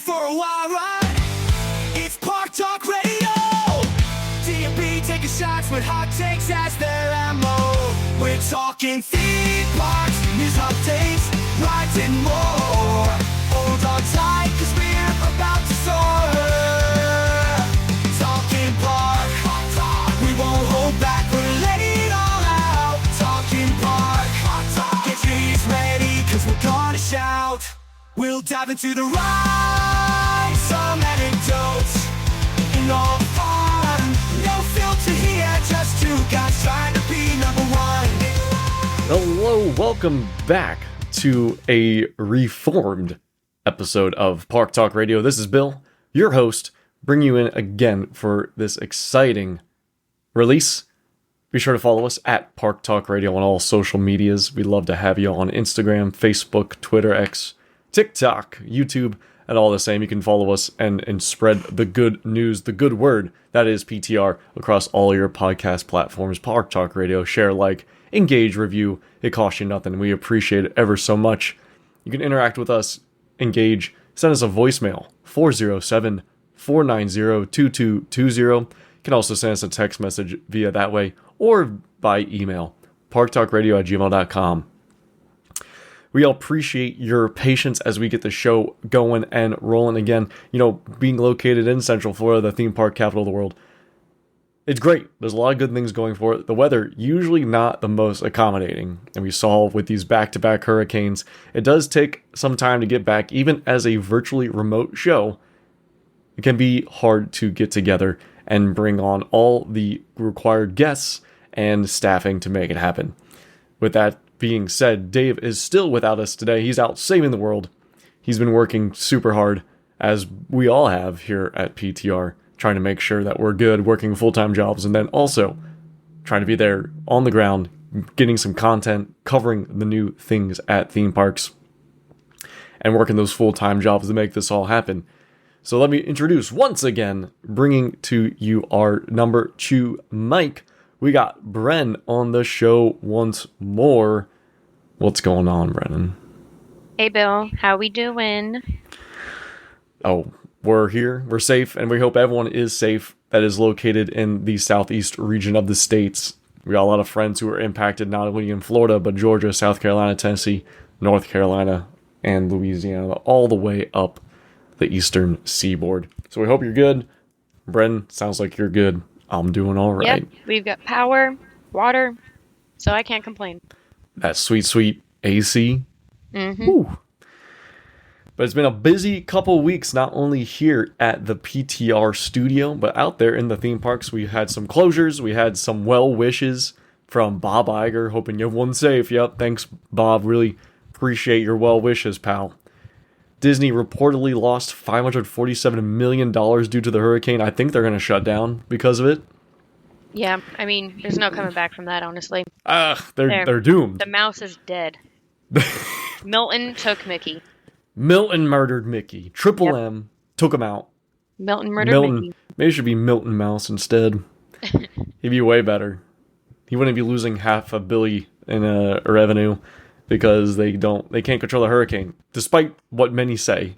for a wild ride. It's Park Talk Radio. D&B taking shots with hot takes as their ammo. We're talking theme parks, news updates, rides and more. Hold on tight, cause we're about to soar. Talking park, we won't hold back, we'll lay it all out. Talking park, get your ears ready, cause we're gonna shout. We'll dive into the ride, some anecdotes, and all the fun. No filter here, just two guys trying to be number one. Hello, welcome back to a reformed episode of Park Talk Radio. This is Bill, your host, bringing you in again for this exciting release. Be sure to follow us at Park Talk Radio on all social medias. We'd love to have you on Instagram, Facebook, Twitter, X, TikTok, YouTube, and all the same. You can follow us and spread the good news, the good word, that is PTR, across all your podcast platforms. Park Talk Radio, share, like, engage, review. It costs you nothing. We appreciate it ever so much. You can interact with us, engage, send us a voicemail, 407-490-2220. You can also send us a text message via that way or by email, parktalkradio@gmail.com. We all appreciate your patience as we get the show going and rolling again. You know, being located in Central Florida, the theme park capital of the world, it's great. There's a lot of good things going for it. The weather, usually not the most accommodating. And we saw with these back-to-back hurricanes, it does take some time to get back. Even as a virtually remote show, it can be hard to get together and bring on all the required guests and staffing to make it happen. With that being said, Dave is still without us today. He's out saving the world. He's been working super hard, as we all have here at PTR, trying to make sure that we're good, working full-time jobs, and then also trying to be there on the ground, getting some content, covering the new things at theme parks, and working those full-time jobs to make this all happen. So let me introduce, once again, bringing to you our number 2 mic. We got Bren on the show once more. What's going on, Brennan? Hey, Bill. How we doing? Oh, we're here. We're safe, and we hope everyone is safe that is located in the southeast region of the states. We got a lot of friends who are impacted not only in Florida, but Georgia, South Carolina, Tennessee, North Carolina, and Louisiana, all the way up the eastern seaboard. So we hope you're good. Bren, sounds like you're good. I'm doing all right. Yep, we've got power, water, so I can't complain. That sweet, sweet AC. Woo. But it's been a busy couple weeks, not only here at the PTR studio, but out there in the theme parks. We had some closures. We had some well wishes from Bob Iger, hoping everyone's safe. Yep, thanks, Bob. Really appreciate your well wishes, pal. Disney reportedly lost $547 million due to the hurricane. I think they're going to shut down because of it. Yeah, I mean, there's no coming back from that, honestly. They're doomed. The mouse is dead. Milton took Mickey. Milton murdered Mickey. Triple M took him out. Milton murdered Mickey. Maybe it should be Milton Mouse instead. He'd be way better. He wouldn't be losing $500 million in revenue because they can't control the hurricane. Despite what many say,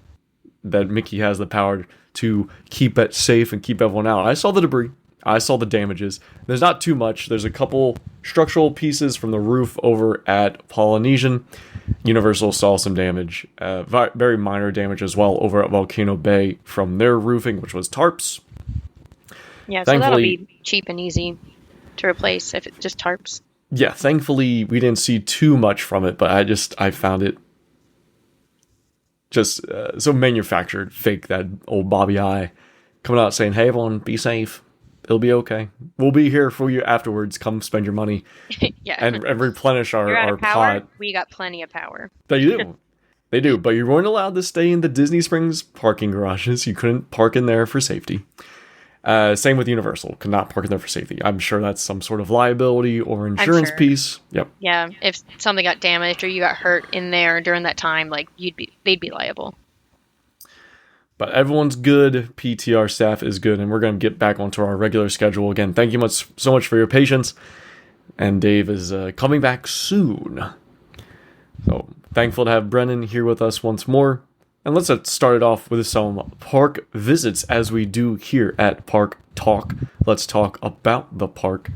that Mickey has the power to keep it safe and keep everyone out. I saw the debris. I saw the damages. There's not too much. There's a couple structural pieces from the roof over at Polynesian. Universal saw some damage. Very minor damage as well over at Volcano Bay from their roofing, which was tarps. Yeah, so that'll be cheap and easy to replace if it's just tarps. Yeah, thankfully we didn't see too much from it, but I found it just so manufactured, fake, that old Bobby I coming out saying, hey everyone, be safe. It'll be okay. We'll be here for you afterwards. Come spend your money and replenish our pot. We got plenty of power. They do. They do. But you weren't allowed to stay in the Disney Springs parking garages. You couldn't park in there for safety. Same with Universal. Could not park in there for safety. I'm sure that's some sort of liability or insurance piece. Yep. Yeah. If something got damaged or you got hurt in there during that time, like they'd be liable. But everyone's good. PTR staff is good, and we're going to get back onto our regular schedule again. Thank you so much for your patience. And Dave is coming back soon. So thankful to have Brennan here with us once more. And let's start it off with some park visits, as we do here at Park Talk. Let's talk about the park.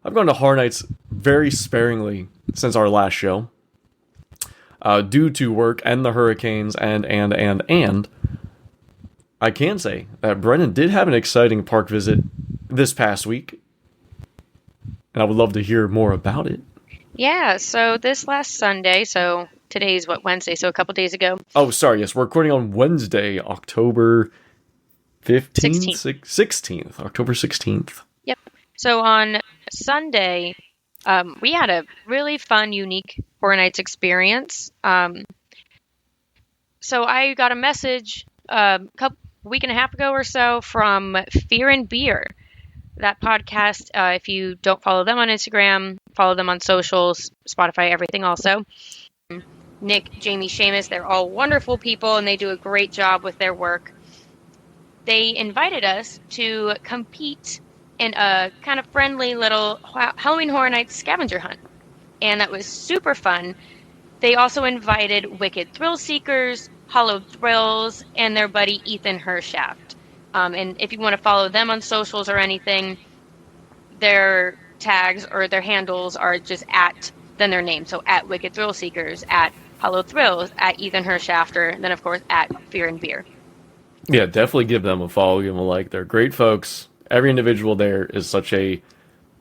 I've gone to Horror Nights very sparingly since our last show, due to work and the hurricanes, and I can say that Brennan did have an exciting park visit this past week, and I would love to hear more about it. Yeah, so this last Sunday, so today's Wednesday, so a couple days ago. Oh, sorry, yes, we're recording on Wednesday, October 15th? 16th. October 16th. Yep. So on Sunday, we had a really fun, unique Horror Nights experience. So I got a message week and a half ago or so from Fear and Beer. That podcast, if you don't follow them on Instagram, follow them on socials, Spotify, everything also. Nick, Jamie, Seamus, they're all wonderful people, and they do a great job with their work. They invited us to compete in a kind of friendly little Halloween Horror Nights scavenger hunt, and that was super fun. They also invited Wicked Thrill Seekers, Hollow Thrills, and their buddy Ethan Hershaft. And if you want to follow them on socials or anything, their tags or their handles are just then their name. So at Wicked Thrill Seekers, at Hollow Thrills, at Ethan Hershafter, and then of course at Fear and Beer. Yeah, definitely give them a follow, give them a like. They're great folks. Every individual there is such a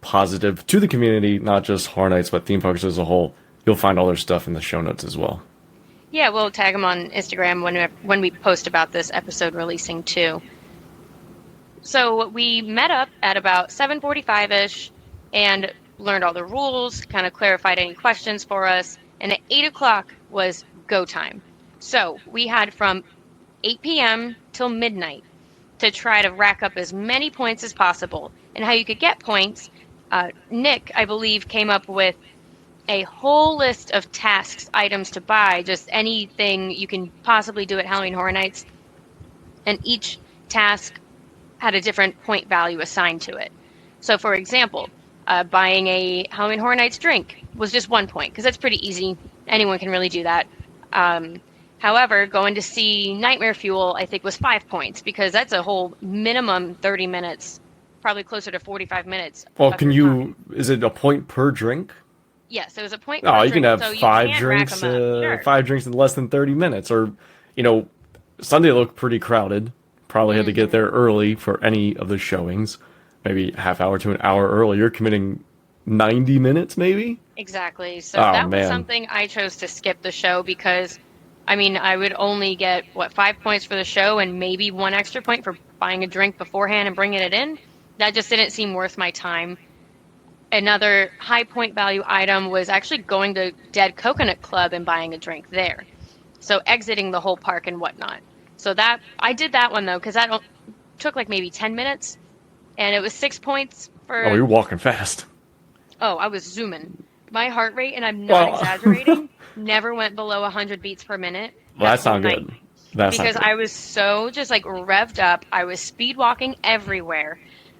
positive to the community, not just Horror Nights, but theme parks as a whole. You'll find all their stuff in the show notes as well. Yeah, we'll tag them on Instagram when we post about this episode releasing too. So we met up at about 7:45-ish and learned all the rules, kind of clarified any questions for us, and at 8 o'clock was go time. So we had from 8 p.m. till midnight to try to rack up as many points as possible. And how you could get points, Nick, I believe, came up with a whole list of tasks, items to buy, just anything you can possibly do at Halloween Horror Nights. And each task had a different point value assigned to it. So, for example, buying a Halloween Horror Nights drink was just 1 point, because that's pretty easy. Anyone can really do that. However, going to see Nightmare Fuel, I think, was 5 points, because that's a whole minimum 30 minutes, probably closer to 45 minutes. Well, is it a point per drink? Yes, it was a point. Oh, you drink, can have so 5 drinks, sure. 5 drinks in less than 30 minutes. Or, Sunday looked pretty crowded. Probably had to get there early for any of the showings. Maybe a half hour to an hour early. You're committing 90 minutes, maybe? Exactly. So that was something I chose to skip the show because, I would only get, 5 points for the show and maybe 1 extra point for buying a drink beforehand and bringing it in. That just didn't seem worth my time. Another high point value item was actually going to Dead Coconut Club and buying a drink there. So exiting the whole park and whatnot. So I did that one though, because that took maybe 10 minutes, and it was 6 points for. Oh, you're walking fast. Oh, I was zooming. My heart rate, and I'm not exaggerating, never went below 100 beats per minute. Well, that's not good. Because I was so just revved up. I was speed walking everywhere.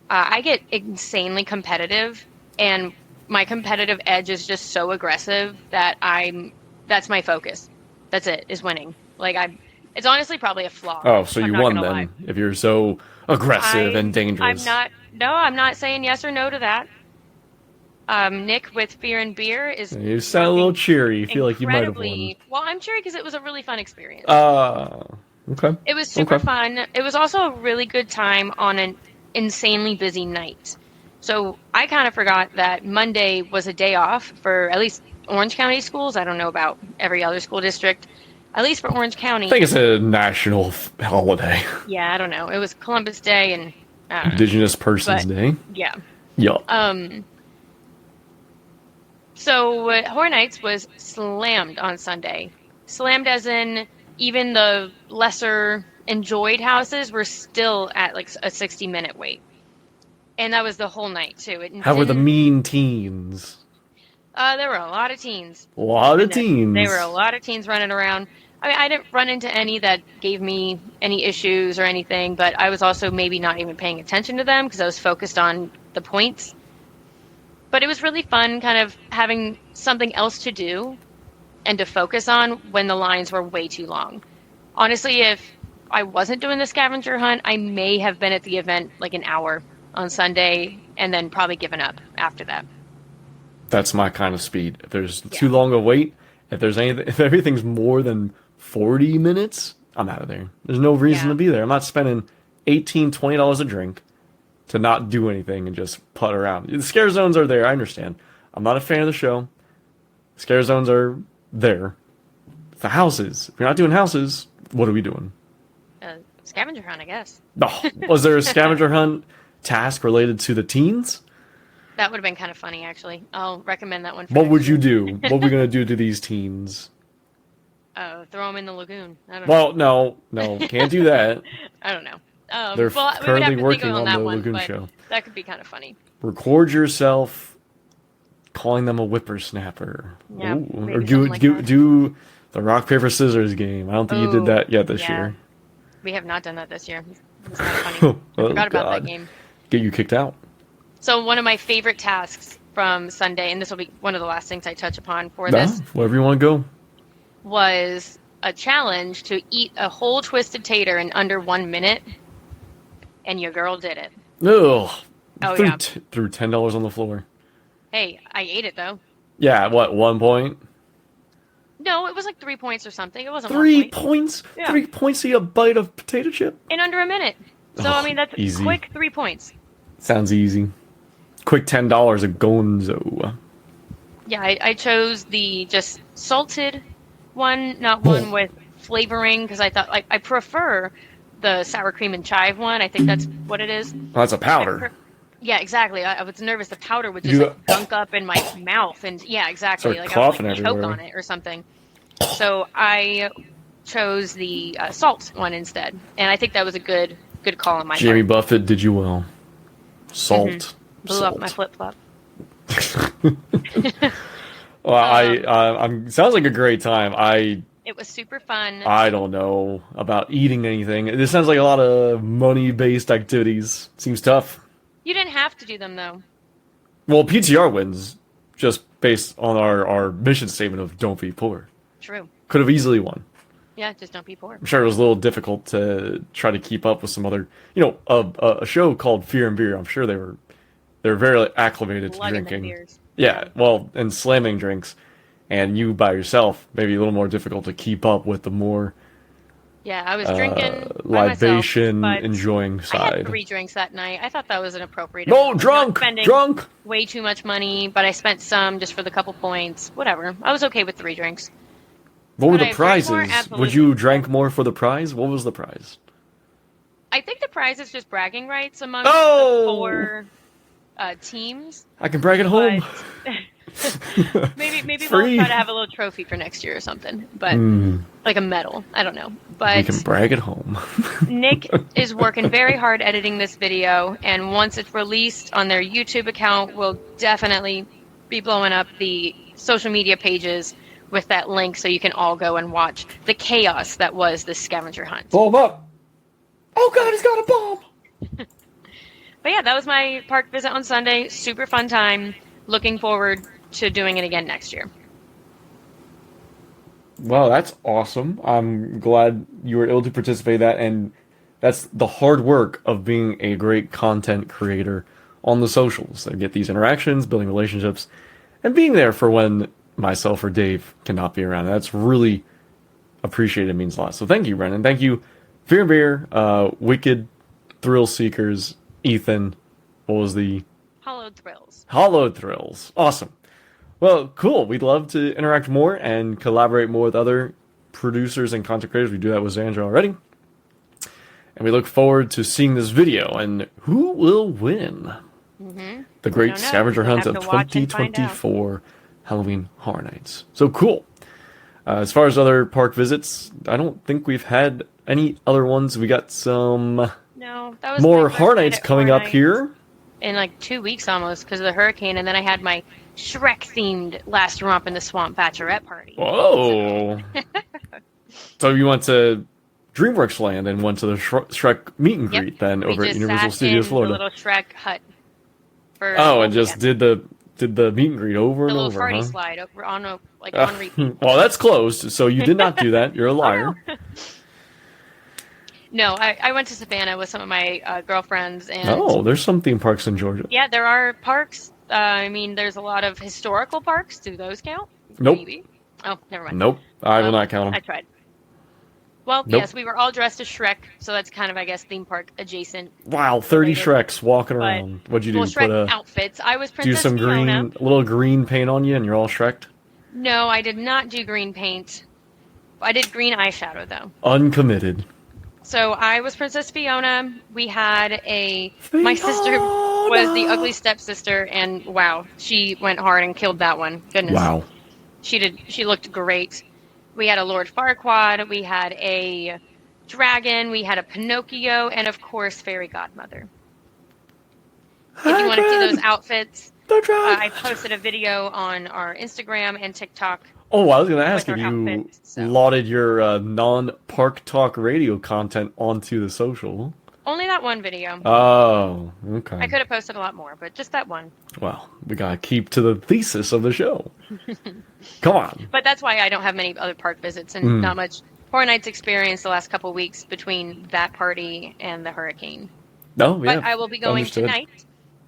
I get insanely competitive, and my competitive edge is just so aggressive that that's my focus. That's it, is winning. It's honestly probably a flaw. Oh, so you won then, lie. If you're so aggressive and dangerous. I'm not saying yes or no to that. Nick with Fear and Beer is... You sound a little cheery. You feel like you might have won. Well, I'm cheery because it was a really fun experience. Okay. It was super fun. It was also a really good time on an insanely busy night. So I kind of forgot that Monday was a day off for at least Orange County schools. I don't know about every other school district. At least for Orange County. I think it's a national holiday. Yeah, I don't know. It was Columbus Day and... Indigenous Persons Day. Yeah. Yeah. So Horror Nights was slammed on Sunday. Slammed as in even the lesser enjoyed houses were still at a 60-minute wait. And that was the whole night, too. How were the mean teens? There were a lot of teens. A lot of teens. There were a lot of teens running around. I didn't run into any that gave me any issues or anything, but I was also maybe not even paying attention to them because I was focused on the points. But it was really fun kind of having something else to do and to focus on when the lines were way too long. Honestly, if I wasn't doing the scavenger hunt, I may have been at the event like an hour on Sunday and then probably given up after that. That's my kind of speed. If there's too long a wait, if everything's more than 40 minutes, I'm out of there. There's no reason to be there. I'm not spending $18-20 a drink to not do anything and just putt around. The scare zones are there, I understand. I'm not a fan of the show. Scare zones are there. The houses. If you're not doing houses, what are we doing? Scavenger hunt, I guess. Oh, was there a scavenger hunt task related to the teens? That would have been kind of funny, actually. I'll recommend that one. What would you do? What are we going to do to these teens? Throw them in the lagoon. I don't know. No, can't do that. I don't know. They're currently working on the one, lagoon show. That could be kind of funny. Record yourself calling them a whippersnapper. Yeah, or do the rock, paper, scissors game. I don't think you did that yet this year. We have not done that this year. It's kind of funny. I forgot about that game. Get you kicked out. So one of my favorite tasks from Sunday, and this will be one of the last things I touch upon for this. Wherever you want to go. Was a challenge to eat a whole twisted tater in under 1 minute, and your girl did it. Ugh. Oh, Threw $10 on the floor. Hey, I ate it, though. Yeah, what, 1 point? No, it was like 3 points or something. It wasn't 3 points? Yeah. 3 points to eat a bite of potato chip? In under a minute. So, I mean, that's easy. Quick 3 points. Sounds easy. Quick $10 a gonzo. Yeah, I chose the just salted one, not one with flavoring, because I thought, like, I prefer the sour cream and chive one. I think that's what it is. That's a powder. Yeah, exactly. I was nervous the powder would just gunk up in my mouth, and yeah, exactly. Start like I would coughing choke everywhere. on it or something. So I chose the salt one instead, and I think that was a good call on my Jimmy part. Buffett did you well. Salt. Blew up my flip flop. Well, sounds like a great time. It was super fun. I don't know about eating anything. This sounds like a lot of money-based activities. Seems tough. You didn't have to do them though. Well, PTR wins just based on our mission statement of don't be poor. True. Could have easily won. Yeah, just don't be poor. I'm sure it was a little difficult to try to keep up with some other, a show called Fear and Beer. I'm sure they're very acclimated to drinking. Beers. Yeah, well, and slamming drinks, and you by yourself maybe a little more difficult to keep up with the more Yeah, I was drinking by libation myself, but enjoying I side. had 3 drinks that night. I thought that was an appropriate. No, amount. drunk, Not spending drunk. way too much money, but I spent some just for the couple points. Whatever. I was okay with 3 drinks. What were Would the I have drank more? prizes? Would Absolutely. you drank more for the prize? What was the prize? I think the prize is just bragging rights among Oh! the 4 teams. I can brag at home. Maybe we'll Free. try to have a little trophy for next year or something, but like a medal. I don't know. We But can brag at home. Nick is working very hard editing this video, and once it's released on their YouTube account, we'll definitely be blowing up the social media pages with that link so you can all go and watch the chaos that was the scavenger hunt. Blow him up. Oh God, he's got a bomb. But yeah, that was my park visit on Sunday. Super fun time. Looking forward to doing it again next year. Well, that's awesome. I'm glad you were able to participate in that, and that's the hard work of being a great content creator on the socials. I get these interactions, building relationships, and being there for when myself or Dave cannot be around. That's really appreciated. It means a lot. So thank you, Brennan. Thank you, Fear and Beer, Wicked, Thrill Seekers, Ethan. What was the... Hollowed Thrills. Hollowed Thrills. Awesome. Well, cool. We'd love to interact more and collaborate more with other producers and content creators. We do that with Xandra already. And we look forward to seeing this video. And who will win? The Great Scavenger Hunt of 2024 Halloween Horror Nights. So cool. As far as other park visits, I don't think we've had any other ones. We got some No, that was more my first Horror night Nights at coming Horror up Nights here. in like 2 weeks almost because of the hurricane, and then I had my Shrek-themed Last Romp in the Swamp Bachelorette party. Whoa. So you went to DreamWorks Land and went to the Shrek meet and greet then We over at just Universal sat Studios in Florida. The little Shrek hut. For And just did the meet and greet over the and little over, party huh? slide over on repeat. Well, that's closed, so you did not do that. You're a liar. No, I went to Savannah with some of my girlfriends, and Oh, there's some theme parks in Georgia. yeah, there are parks. I mean, there's a lot of historical parks. Do those count? Nope. Maybe. Oh, never mind. Nope. I will not count I them. tried. Well, Nope. yes, we were all dressed as Shrek, so that's kind of, I guess, theme park adjacent. Wow, 30 related. Shreks walking But, around. What'd you do? well, Put Shrek a outfits. I was do Princess some Fiona. green, little green paint on you, and you're all Shreked? No, I did not do green paint. I did green eyeshadow though. Uncommitted. So I was Princess Fiona. We had my sister was the ugly stepsister, and wow, she went hard and killed that one. Goodness. Wow. She did. She looked great. We had a Lord Farquaad. We had a dragon. We had a Pinocchio, and of course, Fairy Godmother. If you want to see those outfits, I posted a video on our Instagram and TikTok. Oh, I was going to ask with if our you outfits, so. lauded your non-Park Talk radio content onto the social. Only that one video. Oh, okay. I could have posted a lot more, but just that one. Well, we got to keep to the thesis of the show. Come on. But that's why I don't have many other park visits and not much Horror Nights experience the last couple of weeks between that party and the hurricane. No, yeah. But I will be going understood. tonight.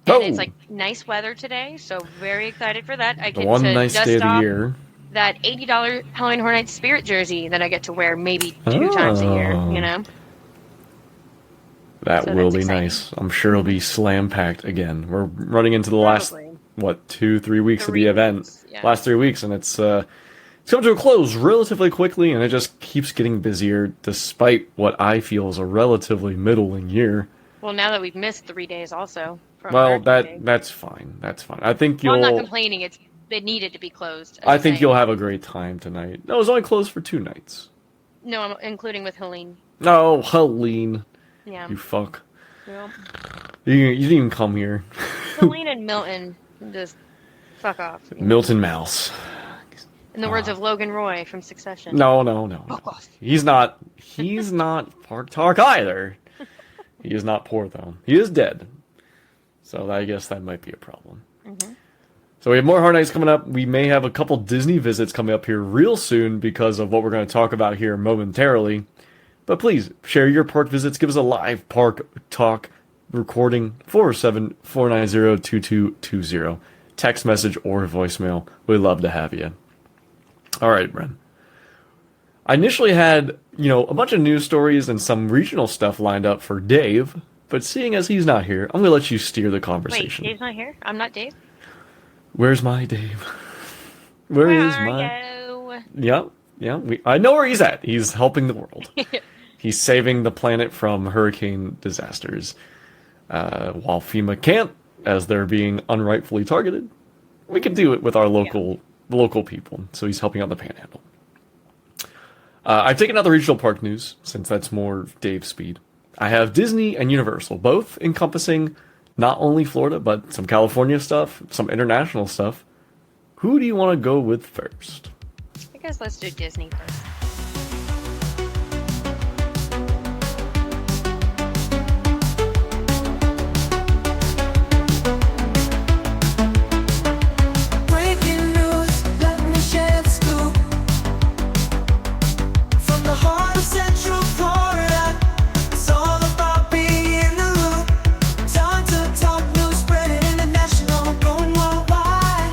And Oh. it's like nice weather today, so very excited for that. I The get one to nice dust day of the off year. that $80 Halloween Horror Nights Spirit jersey that I get to wear maybe 2 times a year, you know? That So will that's be exciting. nice. I'm sure it'll be slam packed again. We're running into the last, Probably. 2-3 weeks of 3 the event. weeks, yeah. Last 3 weeks, and it's come to a close relatively quickly, and it just keeps getting busier despite what I feel is a relatively middling year. Well, now that we've missed 3 days also. From Well, Hurricane Day. that's fine. That's fine. I think Well, I'm not you'll. complaining. It needed to be closed. I think you'll have a great time tonight. No, it was only closed for 2 nights. No, I'm including with Helene. No, Helene, Yeah. you fuck. Well, You didn't even come here. Helene and Milton just fuck off. Milton Mouse. In the words of Logan Roy from Succession. No, no, no. Fuck off. He's not Park Talk either. He is not poor, though. He is dead. So I guess that might be a problem. So we have more Horror Nights coming up. We may have a couple Disney visits coming up here real soon because of what we're going to talk about here momentarily. But please, share your park visits. Give us a live Park Talk recording, 407-490-2220. Text message or voicemail. We'd love to have you. All right, Bren. I initially had, a bunch of news stories and some regional stuff lined up for Dave, but seeing as he's not here, I'm going to let you steer the Wait, conversation. Dave's not here? I'm not Dave? Where's my Dave? Where is are my... you? Yeah, I know where he's at. He's helping the world. He's saving the planet from hurricane disasters. While FEMA can't, as they're being unrightfully targeted, we can do it with our local people. So he's helping out the Panhandle. I've taken out the regional park news, since that's more Dave's speed. I have Disney and Universal, both encompassing not only Florida, but some California stuff, some international stuff. Who do you want to go with first? I guess let's do Disney first. Breaking news, let me share the scoop. From the heart of Central Florida, it's all about being in the loop. Time to talk news, spreading international, going worldwide.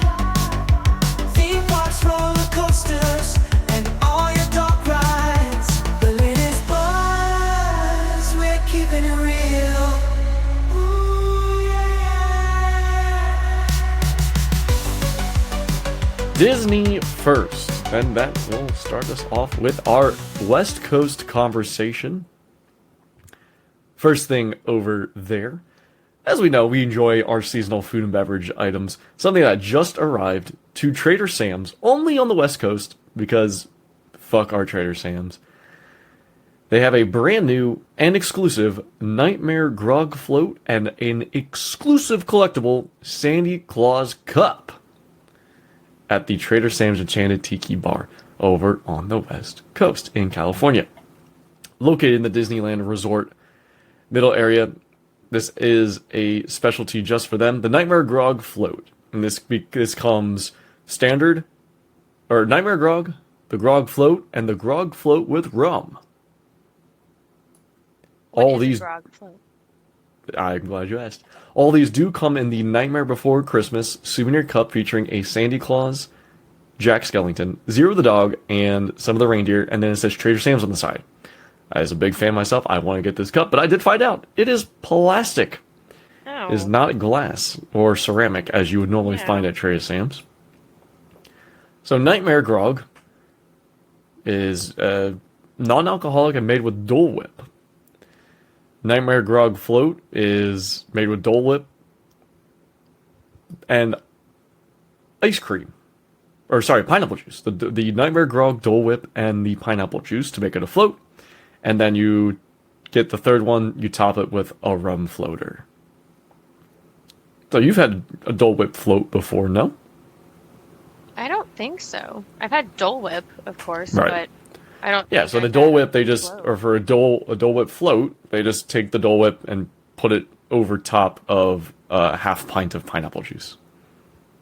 Theme parks, roller coasters, and all your dark rides. The latest buzz, we're keeping it real. Ooh, yeah. Disney first. And that will start us off with our West Coast conversation. First thing over there. As we know, we enjoy our seasonal food and beverage items. Something that just arrived to Trader Sam's, only on the West Coast, because fuck our Trader Sam's. They have a brand new and exclusive Nightmare Grog Float and an exclusive collectible Sandy Claus Cup at the Trader Sam's Enchanted Tiki Bar over on the West Coast in California. Located in the Disneyland Resort middle area, this is a specialty just for them. The Nightmare Grog Float. And this comes standard, or Nightmare Grog, the Grog Float, and the Grog Float with rum. What All is these, a grog float? I'm glad you asked. All these do come in the Nightmare Before Christmas souvenir cup featuring a Sandy Claus, Jack Skellington, Zero the dog, and some of the reindeer, and then it says Trader Sam's on the side. As a big fan myself, I want to get this cup, but I did find out it is plastic. Oh. It is not glass or ceramic as you would normally Yeah. find at Trader Sam's. So Nightmare Grog is non-alcoholic and made with Dole Whip. Nightmare Grog Float is made with Dole Whip and ice cream. Or sorry, pineapple juice. The Nightmare Grog Dole Whip and the pineapple juice to make it a float. And then you get the third one, you top it with a rum floater. So you've had a Dole Whip float before, no? I don't think so. I've had Dole Whip, of course, Right. but I don't. Yeah, think so the I've Dole had Whip, a they just, float. or for a Dole Whip float, they just take the Dole Whip and put it over top of a half pint of pineapple juice.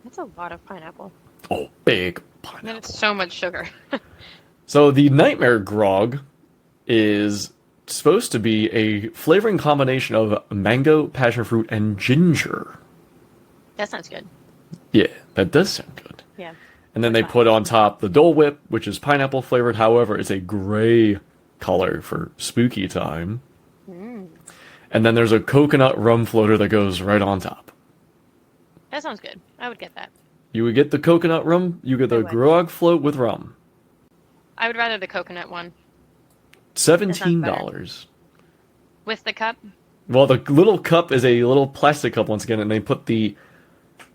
That's a lot of pineapple. Oh, big And then pineapple. it's so much sugar. So the Nightmare Grog is supposed to be a flavoring combination of mango, passion fruit, and ginger. That sounds good. Yeah, that does sound good. Yeah. And then they put on top the Dole Whip, which is pineapple flavored. However, it's a gray color for spooky time. And then there's a coconut rum floater that goes right on top. That sounds good. I would get that. You would get the coconut rum, you get the I would. grog float with rum. I would rather the coconut one. $17. With the cup? Well, the little cup is a little plastic cup once again, and they put the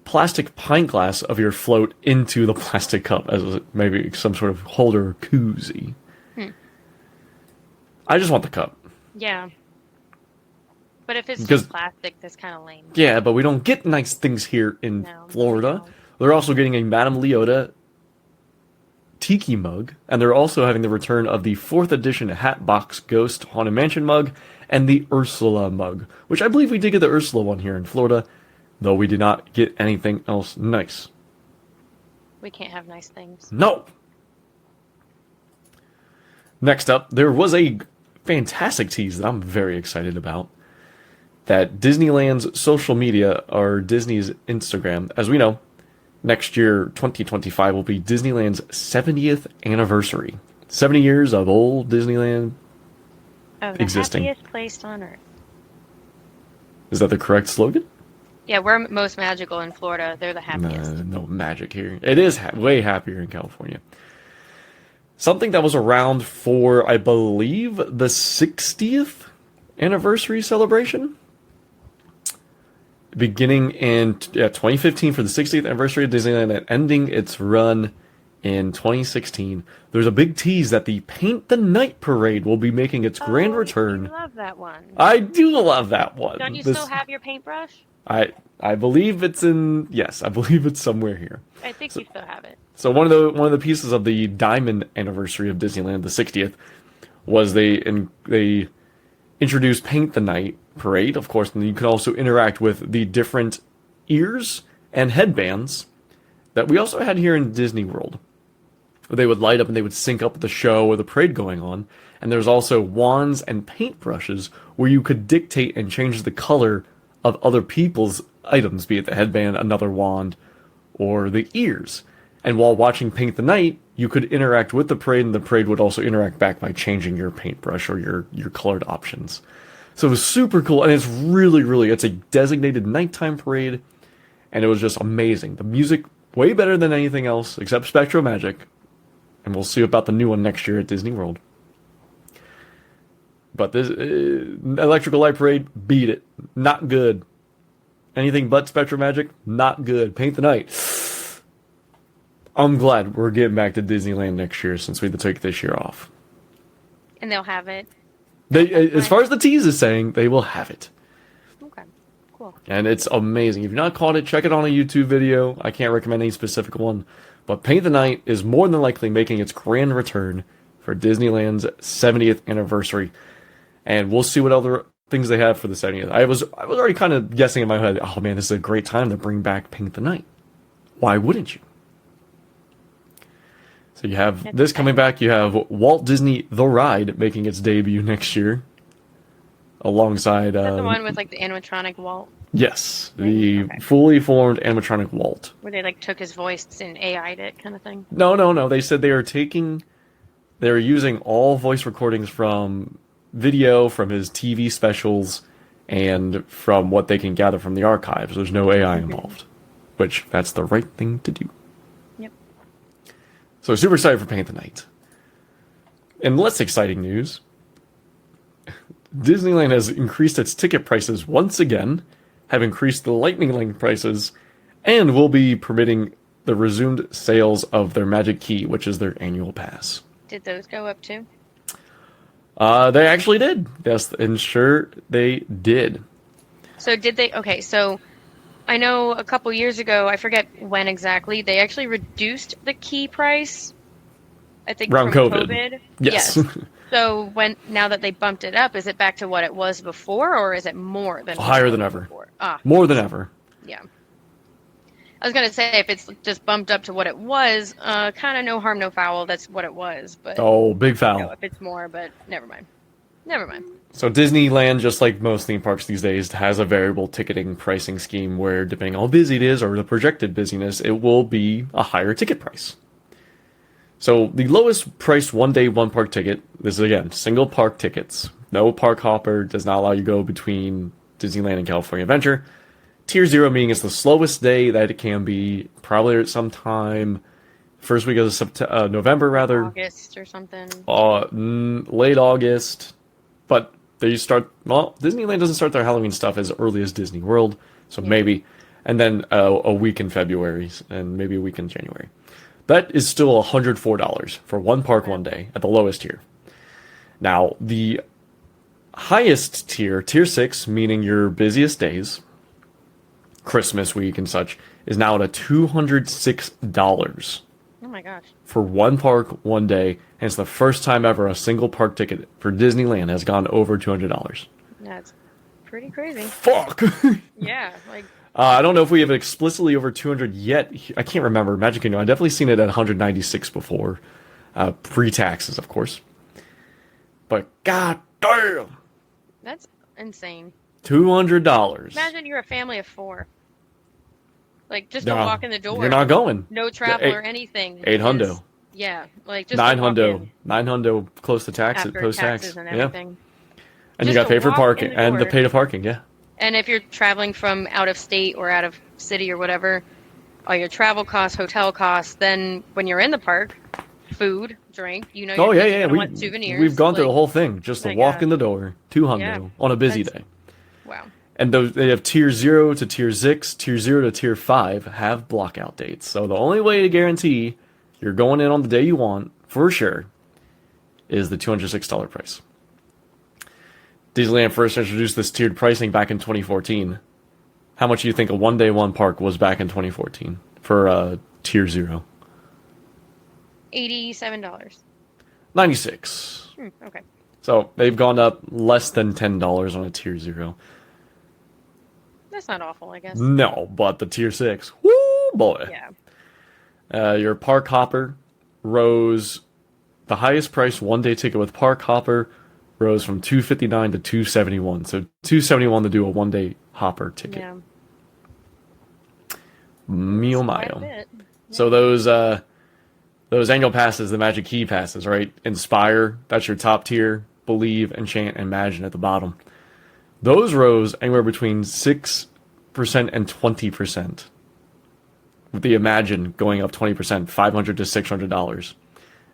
plastic pint glass of your float into the plastic cup as maybe some sort of holder or koozie. I just want the cup. Yeah. But if it's Because- just plastic, that's kind of lame. Yeah, but we don't get nice things here in No, Florida. no. They're also getting a Madame Leota tiki mug, and they're also having the return of the 4th edition Hatbox Ghost Haunted Mansion mug and the Ursula mug, which I believe we did get the Ursula one here in Florida, though we did not get anything else nice. We can't have nice things. No! Next up, there was a fantastic tease that I'm very excited about. That Disneyland's social media, or Disney's Instagram, as we know, next year, 2025, will be Disneyland's 70th anniversary. 70 years of old Disneyland. Oh, the Existing. happiest place on earth. Is that the correct slogan? Yeah, we're most magical in Florida. They're the happiest. No magic here. It is way happier in California. Something that was around for, I believe, the 60th anniversary celebration. Beginning in 2015 for the 60th anniversary of Disneyland and ending its run in 2016. There's a big tease that the Paint the Night Parade will be making its grand Oh, return. I love that one. I do love that one. Don't you This- still have your paintbrush? I believe it's in. Yes, I believe it's somewhere here. I think you still have it. So one of the pieces of the Diamond anniversary of Disneyland, the 60th, was they introduced Paint the Night Parade, of course, and you can also interact with the different ears and headbands that we also had here in Disney World. They would light up and they would sync up with the show or the parade going on. And there's also wands and paintbrushes where you could dictate and change the color of other people's items, be it the headband, another wand, or the ears. And while watching Paint the Night, you could interact with the parade, and the parade would also interact back by changing your paintbrush or your colored options. So it was super cool, and it's really, it's a designated nighttime parade, and it was just amazing. The music, way better than anything else, except Spectro Magic, and we'll see about the new one next year at Disney World. But this Electrical Light Parade, beat it. Not good. Anything but Spectro Magic, not good. Paint the Night. I'm glad we're getting back to Disneyland next year since we took this year off. And they'll have it. They, as far as the tease is saying, they will have it. Okay. Cool. And it's amazing. If you've not caught it, check it on a YouTube video. I can't recommend any specific one. But Paint the Night is more than likely making its grand return for Disneyland's 70th anniversary. And we'll see what other things they have for the 70th. I was already kind of guessing in my head, oh man, this is a great time to bring back Paint the Night. Why wouldn't you? So you have this coming back. You have Walt Disney The Ride making its debut next year. alongside. Is that the one with like the animatronic Walt, Yes, the Okay. fully formed animatronic Walt. where they like took his voice and AI'd it, kind of thing? No. They said they're using all voice recordings from video, from his TV specials, and from what they can gather from the archives. There's no AI involved, which that's the right thing to do. Yep. So super excited for Paint the Night. In less exciting news, Disneyland has increased its ticket prices once again, have increased the Lightning Link prices, and will be permitting the resumed sales of their Magic Key, which is their annual pass. Did those go up too? They actually did. Yes, and sure they did. So did they? Okay, so I know a couple years ago, I forget when exactly, they actually reduced the key price. I think Around from COVID. COVID. Yes. So now that they bumped it up, is it back to what it was before, or is it more than Higher than ever. before? Ah, More than ever. yeah. I was gonna say if it's just bumped up to what it was, kind of no harm, no foul. That's what it was, but Oh, big you foul. know, if it's more, but never mind. Never mind. So Disneyland, just like most theme parks these days, has a variable ticketing pricing scheme where, depending on how busy it is or the projected busyness, it will be a higher ticket price. So the lowest priced one-day, one-park ticket, this is again, single park tickets. No park hopper, does not allow you to go between Disneyland and California Adventure. Tier 0 meaning it's the slowest day that it can be, probably at some time, first week of November rather. August or something. Late August. But they start, well, Disneyland doesn't start their Halloween stuff as early as Disney World, so maybe. And then a week in February, and maybe a week in January. That is still $104 for one park one day at the lowest tier. Now, the highest tier, tier 6, meaning your busiest days, Christmas week and such, is now at $206 Oh my gosh. for one park one day. And it's the first time ever a single park ticket for Disneyland has gone over $200. That's pretty crazy. Fuck! Yeah, like I don't know if we have explicitly over 200 yet. I can't remember. Magic Kingdom, I've definitely seen it at 196 before. Pre-taxes, of course. But god damn! that's insane. $200. Imagine you're a family of 4. Like just to Nah, walk in the door. You're not going. No travel or anything. 800. is- Yeah, like just 900. 900 close to tax, after post-tax. taxes and Yeah. everything. And you Just got to to pay for walk parking. in the And to door. pay to parking, yeah. And if you're traveling from out of state or out of city or whatever, all your travel costs, hotel costs, then when you're in the park, food, drink, you know, Oh, you're yeah. gonna want souvenirs. We've gone through the like, whole thing. Just to my walk God. in the door, 200 Yeah. on a busy That's- day. Wow. And those, they have tier 0 to tier 6, tier 0 to tier 5 have blockout dates. So the only way to guarantee you're going in on the day you want, for sure, is the $206 price. Disneyland first introduced this tiered pricing back in 2014. How much do you think a one-day, one park was back in 2014 for tier 0? $87. 96. Okay. So they've gone up less than $10 on a tier 0. That's not awful, I guess. No, but the tier 6, woo boy. Yeah. Your park hopper rose, the highest price one-day ticket with park hopper rose from $259 to $271. So $271 to do a one-day hopper ticket. Yeah. Mio Quite a mio. bit. So those annual passes, the Magic Key passes, right? Inspire, that's your top tier. Believe, Enchant, Imagine at the bottom. Those rose anywhere between 6% and 20%. With the Imagine going up 20%, $500 to $600.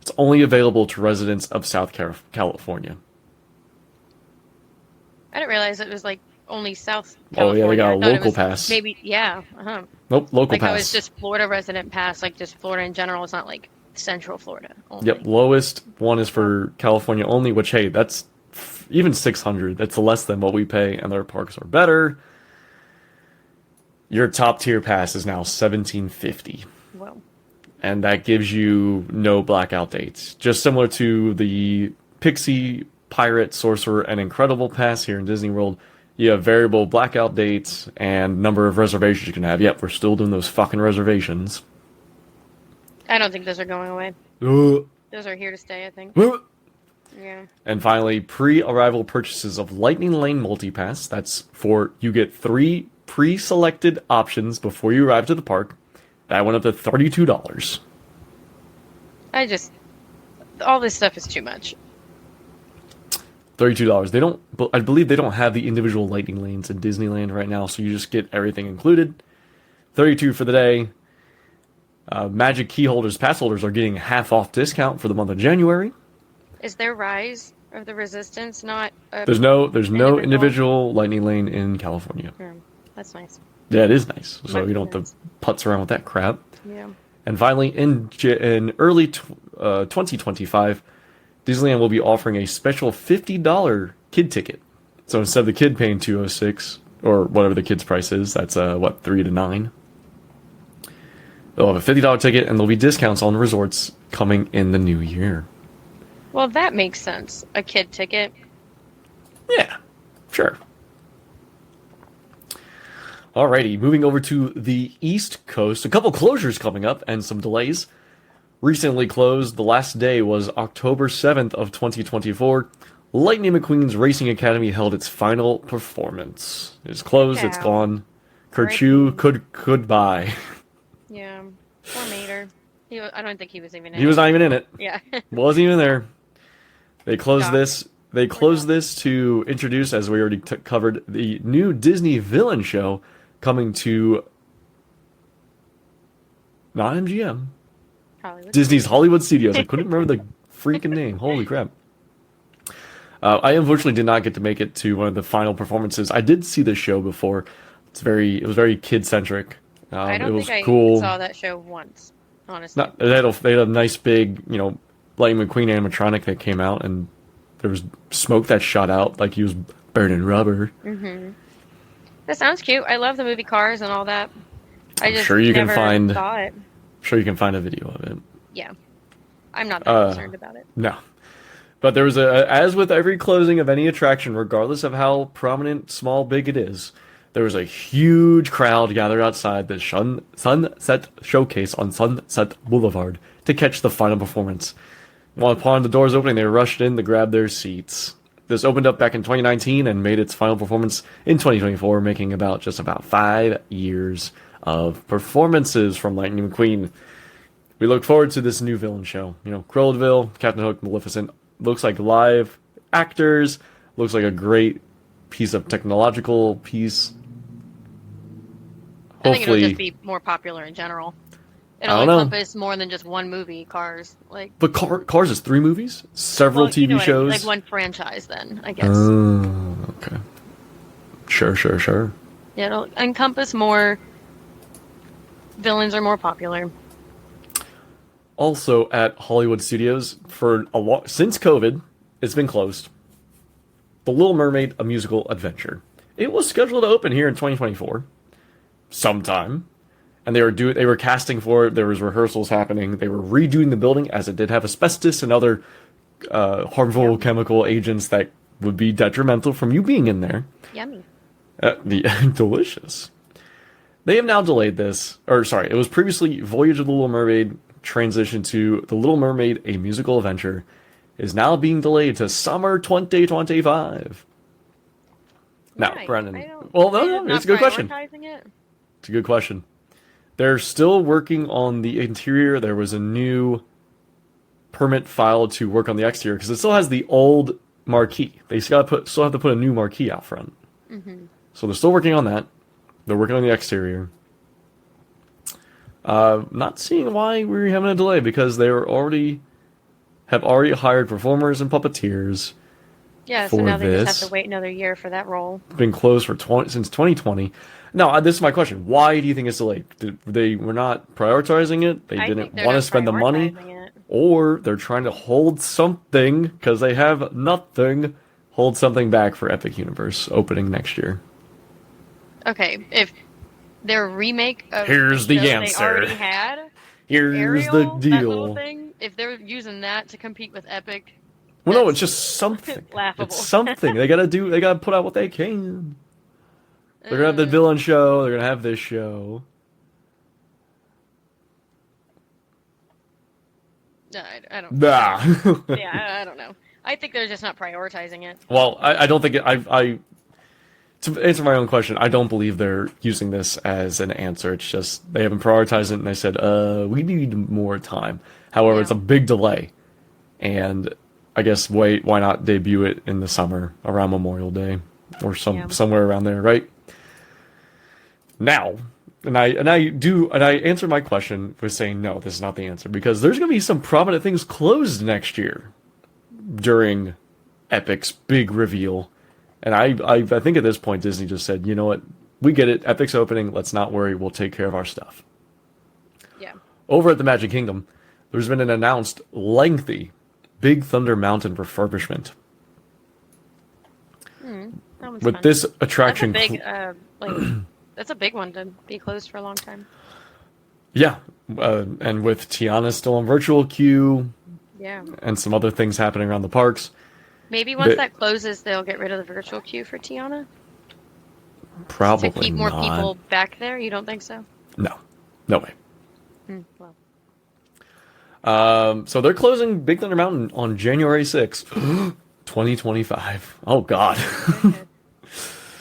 It's only available to residents of South California. I didn't realize it was like only South Oh, California. yeah, they got a I thought it local was pass. Maybe, yeah. Uh-huh. Nope, local Like pass. how it's just Florida resident pass, like just Florida in general. It's not like Central Florida only. Yep, lowest one is for California only, which, hey, that's even 600. That's less than what we pay, and their parks are better. Your top tier pass is now $1,750. Well, And that gives you no blackout dates. Just similar to the Pixie, Pirate, Sorcerer, and Incredible Pass here in Disney World. You have variable blackout dates and number of reservations you can have. Yep, we're still doing those fucking reservations. I don't think those are going away. Uh, Those are here to stay, I think. Yeah. And finally, pre-arrival purchases of Lightning Lane Multipass. That's for you get 3 pre-selected options before you arrive to the park. That went up to $32. All this stuff is too much. $32. They don't. I believe they don't have the individual lightning lanes in Disneyland right now, so you just get everything included. $32 for the day. Magic key holders, pass holders are getting half off discount for the month of January. Is there Rise of the Resistance not? There's no individual lightning lane in California. That's nice. Yeah, it is nice. So you don't have to putz around with that crap. Yeah. And finally, in early 2025, Disneyland will be offering a special $50 kid ticket. So instead of the kid paying $206 or whatever the kid's price is, that's $3 to $9. They'll have a $50 ticket, and there'll be discounts on resorts coming in the new year. Well, that makes sense. A kid ticket. Yeah, sure. Alrighty, moving over to the East Coast. A couple closures coming up and some delays. Recently closed, the last day was October 7th of 2024. Lightning McQueen's Racing Academy held its final performance. It's closed, it's gone. Kerchew, goodbye. Yeah, poor Mater. I don't think he was even in it. He was not even in it. Yeah. Wasn't even there. They closed this. They closed this to introduce, as we already covered, the new Disney villain show coming to not MGM. Disney's Hollywood Studios. I couldn't remember the freaking name. Holy crap. I unfortunately did not get to make it to one of the final performances. I did see this show before. It was very kid-centric. I don't think I saw that show once, honestly. They had a nice big, Lightning McQueen animatronic that came out, and there was smoke that shot out like he was burning rubber. Mm-hmm. That sounds cute. I love the movie Cars and all that. I'm sure you can find a video of it. Yeah. I'm not that concerned about it. No. But there was as with every closing of any attraction, regardless of how prominent, small, big it is, there was a huge crowd gathered outside the Sunset Showcase on Sunset Boulevard to catch the final performance. While upon the doors opening, they rushed in to grab their seats. This opened up back in 2019 and made its final performance in 2024, making just about 5 years of performances from Lightning McQueen. We look forward to this new villain show. Crueldeville, Captain Hook, Maleficent. Looks like live actors. Looks like a great piece of technological piece. I think it'll just be more popular in general. It'll encompass more than just one movie, Cars. But Cars is 3 movies? Several TV shows? Like one franchise, then, I guess. Okay. Sure. Yeah, it'll encompass more. Villains are more popular. Also, at Hollywood Studios, since COVID, it's been closed. The Little Mermaid: A Musical Adventure. It was scheduled to open here in 2024, sometime, and they were casting for it. There was rehearsals happening. They were redoing the building as it did have asbestos and other harmful chemical agents that would be detrimental from you being in there. Yummy. Delicious. They have now delayed this. It was previously Voyage of the Little Mermaid transitioned to The Little Mermaid: A Musical Adventure. Is now being delayed to summer 2025. Now, Brennan. No, it's a good question. It's a good question. They're still working on the interior. There was a new permit filed to work on the exterior because it still has the old marquee. They still have to put a new marquee out front. Mm-hmm. So they're still working on that. They're working on the exterior. Not seeing why we're having a delay because they have already hired performers and puppeteers. Yeah, so now they just have to wait another year for that role. It's been closed since 2020. Now, this is my question. Why do you think it's delayed? They were not prioritizing it? They didn't want to spend the money? Or they're trying to hold something, because they have nothing, hold something back for Epic Universe opening next year? Okay, if their remake of Here's the answer. They already had, Here's Ariel, the deal. that little thing, if they're using that to compete with Epic... Well, no, it's just something. Laughable. It's something. They gotta put out what they can. They're gonna have the villain show. They're gonna have this show. I don't. Nah. Yeah, I don't know. I think they're just not prioritizing it. Well, I don't think to answer my own question, I don't believe they're using this as an answer. It's just they haven't prioritized it, and they said, we need more time. However, Yeah. it's a big delay, and I guess why not debut it in the summer around Memorial Day or somewhere around there, right? Now, and I answered my question with saying no, this is not the answer, because there's going to be some prominent things closed next year during Epic's big reveal. And I think at this point, Disney just said, you know what? We get it. Epic's opening. Let's not worry. We'll take care of our stuff. Yeah. Over at the Magic Kingdom, there's been an announced lengthy Big Thunder Mountain refurbishment. That one's With fun. this attraction... That's a big, that's a big one to be closed for a long time. Yeah. And with Tiana still on virtual queue Yeah. and some other things happening around the parks. Maybe once that closes, they'll get rid of the virtual queue for Tiana? Probably To keep more not. people back there? You don't think so? No. No way. Well. So they're closing Big Thunder Mountain on January 6th, 2025. Oh, God.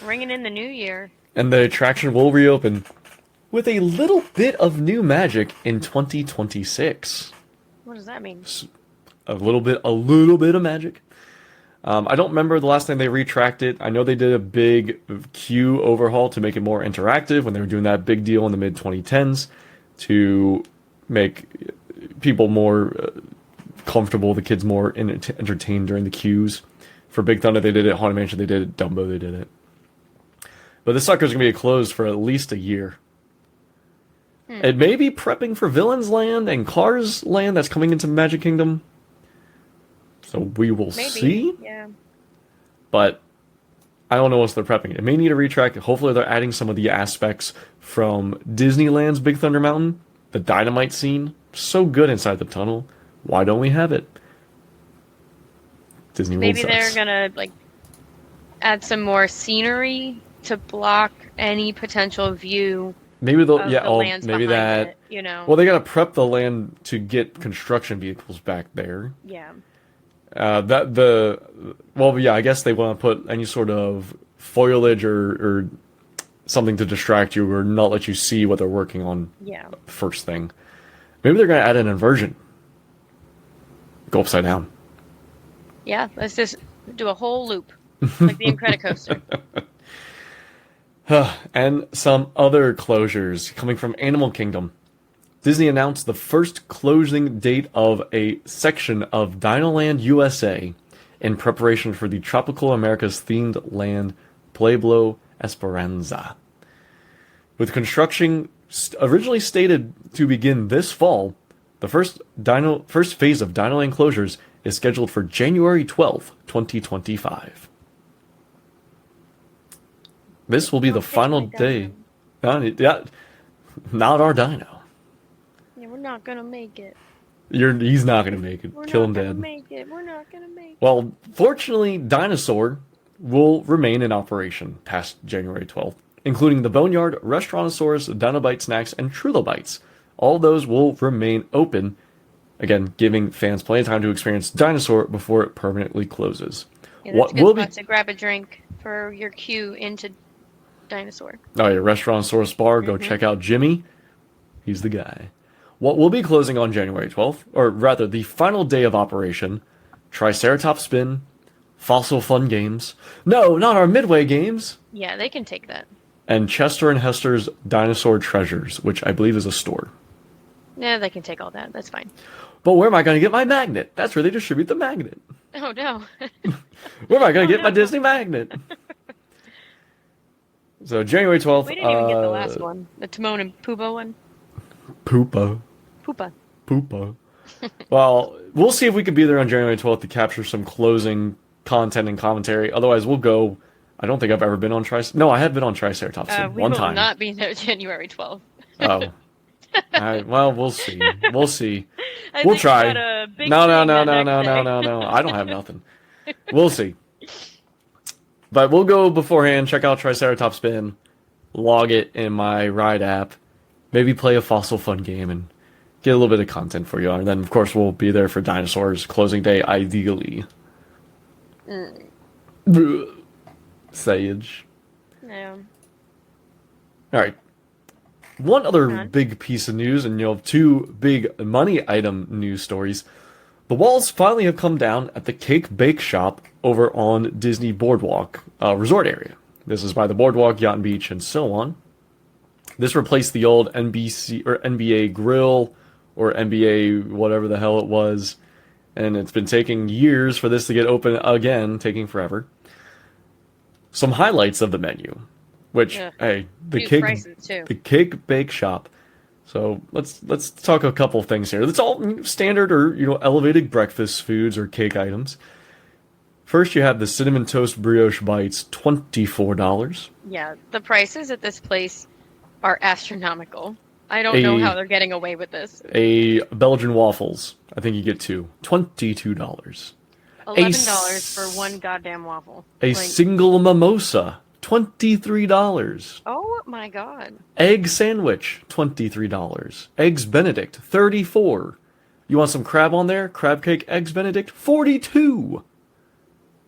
Ringing in the new year. And the attraction will reopen with a little bit of new magic in 2026. What does that mean? A little bit of magic. I don't remember the last time they retracted. I know they did a big queue overhaul to make it more interactive when they were doing that big deal in the mid-2010s to make people more comfortable, the kids more entertained during the queues. For Big Thunder, they did it. Haunted Mansion, they did it. Dumbo, they did it. But this sucker's going to be closed for at least a year. It may be prepping for Villains Land and Cars Land that's coming into Magic Kingdom. So we will see. Yeah. But I don't know what they're prepping. It may need a retrack. Hopefully they're adding some of the aspects from Disneyland's Big Thunder Mountain. The dynamite scene. So good inside the tunnel. Why don't we have it? Disney World Maybe sucks. they're going to add some more scenery to block any potential view Maybe they'll, of yeah, the lands maybe behind that. it, Well, they got to prep the land to get construction vehicles back there. Yeah. I guess they want to put any sort of foliage or something to distract you or not let you see what they're working on. Yeah. First thing. Maybe they're going to add an inversion. Go upside down. Yeah, let's just do a whole loop, like the Incredicoaster. And some other closures coming from Animal Kingdom. Disney announced the first closing date of a section of Dinoland USA in preparation for the Tropical America's themed land Pueblo Esperanza. With construction originally stated to begin this fall, the first phase of Dinoland closures is scheduled for January 12th, 2025. This will be the final day. Not our dino. Yeah, we're not gonna make it. He's not gonna make it. Kill him We're dead. not gonna make it. Well, fortunately, Dinosaur will remain in operation past January 12th, including the Boneyard, Restaurantosaurus, Dinobite Snacks, and Trilobites. All those will remain open, again, giving fans plenty of time to experience Dinosaur before it permanently closes. Yeah, that's a good spot to grab a drink for your queue into Dinosaur. Oh yeah, Restaurantosaurus Bar, go check out Jimmy. He's the guy. What will be closing on January 12th, or rather the final day of operation, Triceratops Spin, Fossil Fun Games, no, not our Midway Games, Yeah, they can take that. and Chester and Hester's Dinosaur Treasures, which I believe is a store. Yeah, they can take all that. That's fine. But where am I going to get my magnet? That's where they distribute the magnet. Oh, no. Where am I going to get my Disney magnet? So January 12th. We didn't even get the last one. The Timon and Pumbaa one. Poopa. Poopa. Well, we'll see if we can be there on January 12th to capture some closing content and commentary. Otherwise, we'll go. I don't think I've ever been on Triceratops. No, I have been on Triceratops one time. We will not be there January 12th. Oh. Well, we'll see. We'll see. I We'll think try. we got a big No. thing the next day. No. I don't have nothing. We'll see. But we'll go beforehand, check out Triceratops Spin, log it in my Ride app, maybe play a Fossil Fun game, and get a little bit of content for you. And then, of course, we'll be there for Dinosaurs closing day, ideally. Sage. Yeah. All right. One other big piece of news, and two big money item news stories. The walls finally have come down at the Cake Bake Shop over on Disney Boardwalk resort area. This is by the Boardwalk, Yacht and Beach, and so on. This replaced the old NBC or NBA Grill or NBA whatever the hell it was, and it's been taking years for this to get open again, taking forever. Some highlights of the menu, which hey, the Cake Bake Shop. So let's talk a couple things here. It's all standard or elevated breakfast foods or cake items. First, you have the cinnamon toast brioche bites, $24. Yeah, the prices at this place are astronomical. I don't know how they're getting away with this. A Belgian waffles, I think you get two, $22. $11 for one goddamn waffle. Single mimosa, $23. Oh my god. Egg sandwich, $23. Eggs Benedict, $34. You want some crab on there? Crab cake, eggs Benedict, $42.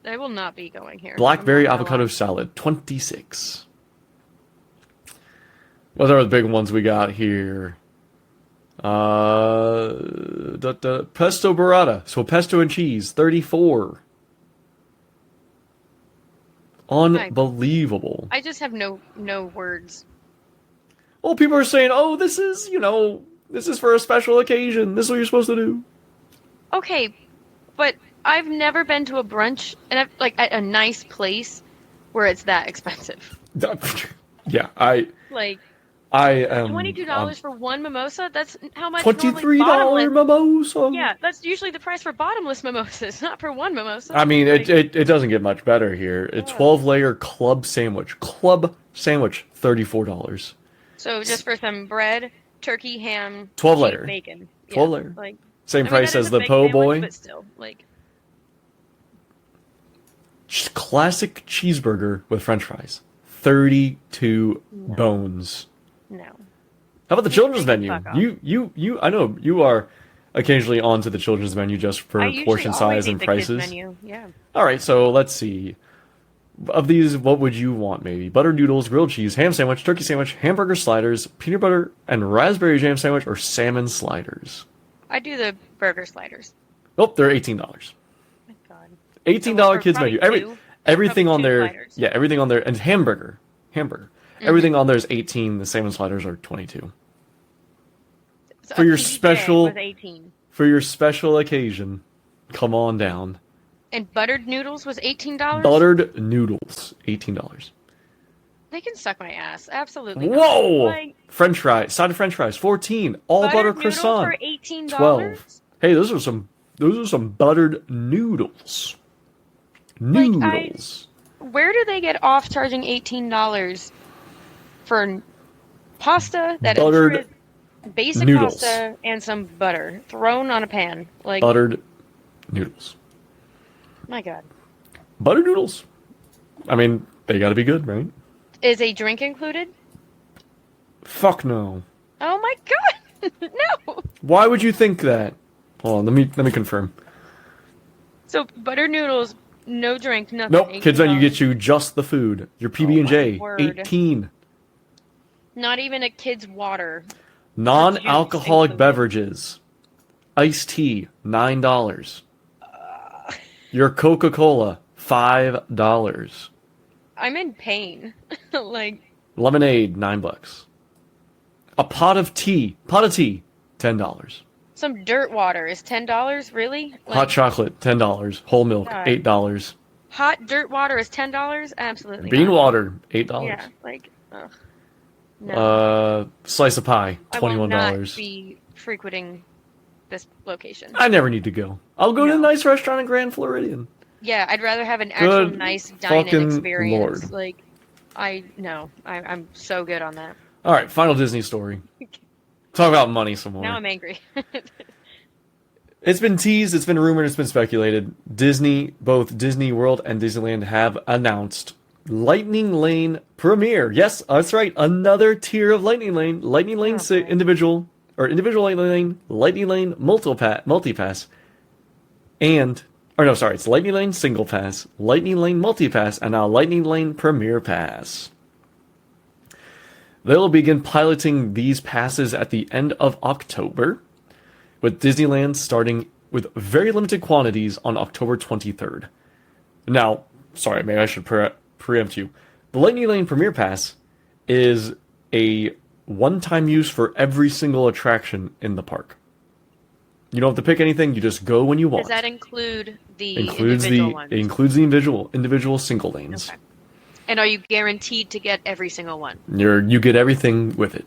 I will not be going here. Blackberry avocado salad, $26. What are the big ones we got here? Pesto burrata, so pesto and cheese, $34. Unbelievable. I just have no words. Well, people are saying, "Oh, this is for a special occasion. This is what you're supposed to do." Okay, but I've never been to a brunch and at a nice place where it's that expensive. Yeah, I am $22 for one mimosa. That's how much. $23 mimosa. Yeah, that's usually the price for bottomless mimosas, not for one mimosa. I mean, it doesn't get much better here. A 12-layer club sandwich, $34. So just for some bread, turkey, ham, 12-layer bacon, 12-layer, same price as the po' boy. But still, classic cheeseburger with French fries, 32 bones. No. How about the children's menu? You I know you are occasionally onto the children's menu just for portion size and prices. Kids menu. Yeah. All right, so let's see. Of these, what would you want? Maybe buttered noodles, grilled cheese, ham sandwich, turkey sandwich, hamburger sliders, peanut butter and raspberry jam sandwich, or salmon sliders. I do the burger sliders. Oh, they're $18. Oh my God. $18 kids menu. Everything on there. Sliders. Yeah, everything on there, and hamburger. Everything on there is 18. The salmon sliders are 22. So for your special, was 18. For your special occasion, come on down. And buttered noodles was $18. Buttered noodles, $18. They can suck my ass. Absolutely. Whoa! French fries, side of French fries, $14. All butter croissant, for $18. $12. Hey, those are some buttered noodles. Noodles. Where do they get off charging $18 for pasta that is basic noodles. pasta and some butter thrown on a pan? Buttered noodles. My God. Buttered noodles. I mean, they gotta be good, right? Is a drink included? Fuck no. Oh my God. No. Why would you think that? Hold on, let me confirm. So buttered noodles, no drink, nothing. Nope, kids menu get you just the food. Your PB&J, 18. Not even a kid's water. Non-alcoholic beverages. Iced tea, $9. Your Coca-Cola, $5. I'm in pain. Lemonade, $9. A pot of tea, $10. Some dirt water is $10, really? Hot chocolate, $10. Whole milk, $8. Hot dirt water is $10? Absolutely Bean not. water, $8. Yeah, ugh. No. Slice of pie, $21. I will not be frequenting this location. I never need to go. I'll go to a nice restaurant in Grand Floridian. Yeah, I'd rather have an actual nice dine-in experience. Lord. I'm so good on that. All right, final Disney story. Talk about money some more. Now I'm angry. It's been teased, it's been rumored, it's been speculated. Both Disney World and Disneyland have announced Lightning Lane premiere. Yes, that's right. Another tier of Lightning Lane. Lightning Lane individual Lightning Lane, Lightning Lane multipass, and Or no, sorry, it's Lightning Lane Single Pass, Lightning Lane Multi Pass, and now Lightning Lane Premier Pass. They'll begin piloting these passes at the end of October, with Disneyland starting with very limited quantities on October 23rd. Now, sorry, maybe I should preempt you. The Lightning Lane Premier Pass is a one-time use for every single attraction in the park. You don't have to pick anything, you just go when you want. Does that include the includes individual the ones? It includes the individual single lanes. Okay. And are you guaranteed to get every single one? You get everything with it.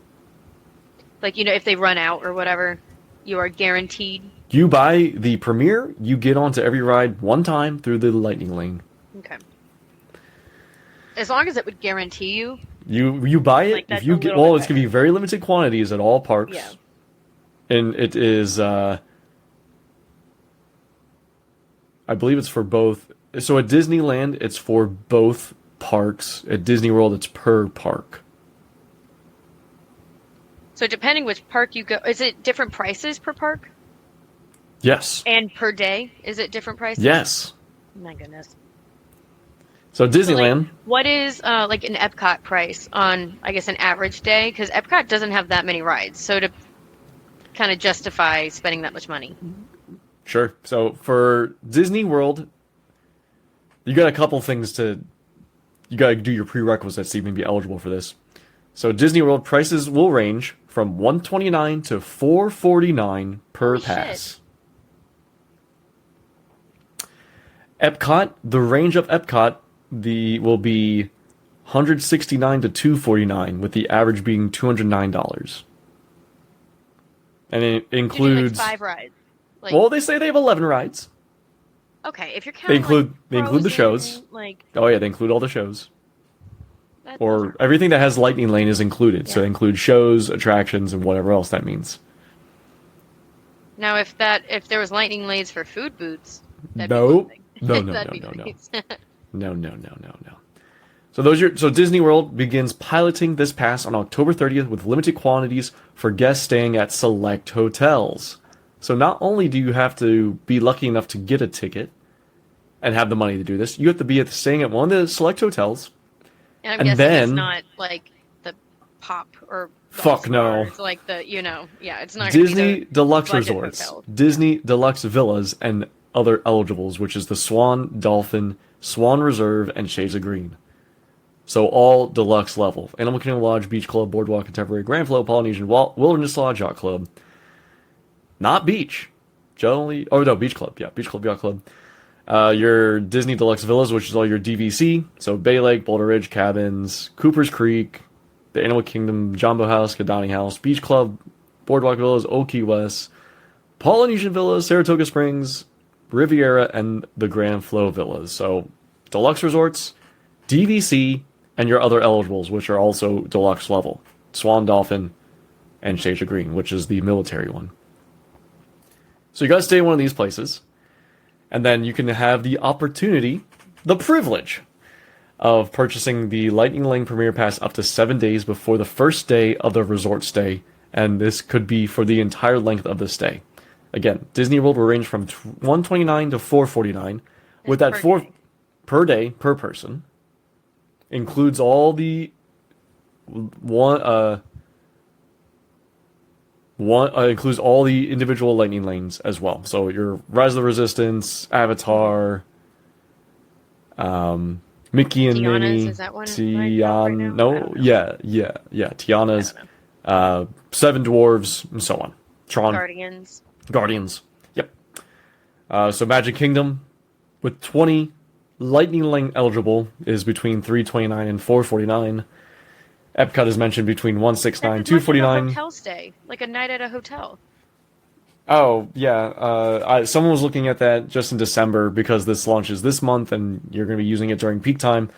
Like, if they run out or whatever, you are guaranteed? You buy the Premier, you get onto every ride one time through the Lightning Lane. Okay. As long as it would guarantee you. You buy it, Like, if you get, well, it's going to be very limited quantities at all parks. Yeah. And it is, I believe it's for both. So at Disneyland, it's for both parks. At Disney World, it's per park. So depending which park you go, is it different prices per park? Yes. And per day? Is it different prices? Yes. My goodness. So Disneyland. So, what is like an Epcot price on, I guess, an average day? Because Epcot doesn't have that many rides. So to kind of justify spending that much money. Sure. So for Disney World, you got a couple things you got to do your prerequisites to even be eligible for this. So Disney World prices will range from $129 to $449 per Holy pass. Shit. Epcot, the range of Epcot, will be $169 to $249, with the average being $209. And it includes 5 rides. Like, well, they say they have 11 rides. Okay, if you're counting, They include the shows. Like, oh yeah, they include all the shows. Or everything that has Lightning Lane is included. Yeah. So it includes shows, attractions, and whatever else that means. Now, if there was lightning lanes for food booths, that'd no. be nice. No. So Disney World begins piloting this pass on October 30th with limited quantities for guests staying at select hotels. So not only do you have to be lucky enough to get a ticket and have the money to do this, you have to be staying at one of the select hotels. And I'm guessing it's not like the Pop or fuck no. It's like the it's not Disney Deluxe Resorts, hotel. Disney Deluxe Villas, and other eligibles, which is the Swan, Dolphin, Swan Reserve, and Shades of Green. So all deluxe level. Animal Kingdom Lodge, Beach Club, Boardwalk Contemporary, Grand Flow, Polynesian, Wilderness Lodge, Yacht Club. Not Beach. Beach Club. Yeah, Beach Club, Yacht Club. Your Disney Deluxe Villas, which is all your DVC. So Bay Lake, Boulder Ridge, Cabins, Cooper's Creek, the Animal Kingdom, Jumbo House, Kidani House, Beach Club, Boardwalk Villas, Old Key West, Polynesian Villas, Saratoga Springs, Riviera, and the Grand Flow Villas. So deluxe resorts, DVC, and your other eligibles, which are also deluxe level. Swan, Dolphin, and Shades of Green, which is the military one. So you gotta stay in one of these places, and then you can have the opportunity, the privilege, of purchasing the Lightning Lane Premier Pass up to 7 days before the first day of the resort stay, and this could be for the entire length of the stay. Again, Disney World will range from $129 to $449, with that per day per person. Includes all the includes all the individual lightning lanes as well. So your Rise of the Resistance, Avatar, Mickey and Tiana's, Minnie, is that one Tiana, right now? yeah, Tiana's, Seven Dwarves, and so on. Tron, Guardians, yep. So Magic Kingdom with 20 Lightning Lane eligible is between $329 and $449. Epcot is mentioned between $169, $249. Hotel stay, like a night at a hotel. Oh yeah, someone was looking at that just in December because this launches this month and you're going to be using it during peak time.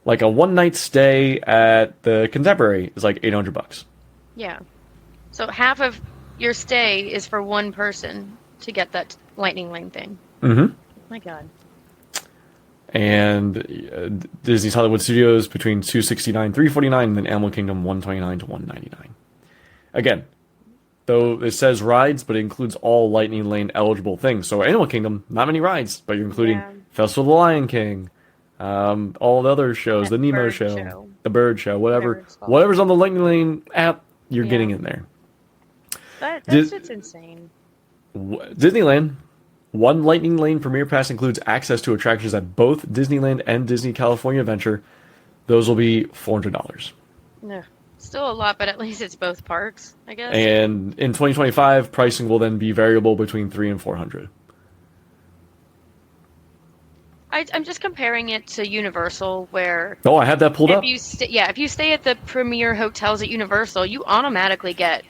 Like a one night stay at the Contemporary is like $800. Yeah, so half of your stay is for one person to get that Lightning Lane thing. Mm-hmm. My God. And Disney's Hollywood Studios between $269, $349, and then Animal Kingdom $129 to $199. Again, Though it says rides, but it includes all Lightning Lane eligible things. So Animal Kingdom, not many rides, but you're including Yeah. Festival of the Lion King, all the other shows, That the Nemo bird show, show. the Bird Show, Whatever whatever, it's called. whatever's on the Lightning Lane app, you're Yeah. getting in there. That's Dis- just insane. Disneyland, one Lightning Lane Premier Pass includes access to attractions at both Disneyland and Disney California Adventure. Those will be $400. Yeah. Still a lot, but at least it's both parks, I guess. And in 2025, pricing will then be variable between $300 and $400. I'm just comparing it to Universal, where Oh, I had that pulled up. if you stay at the premier hotels at Universal, you automatically get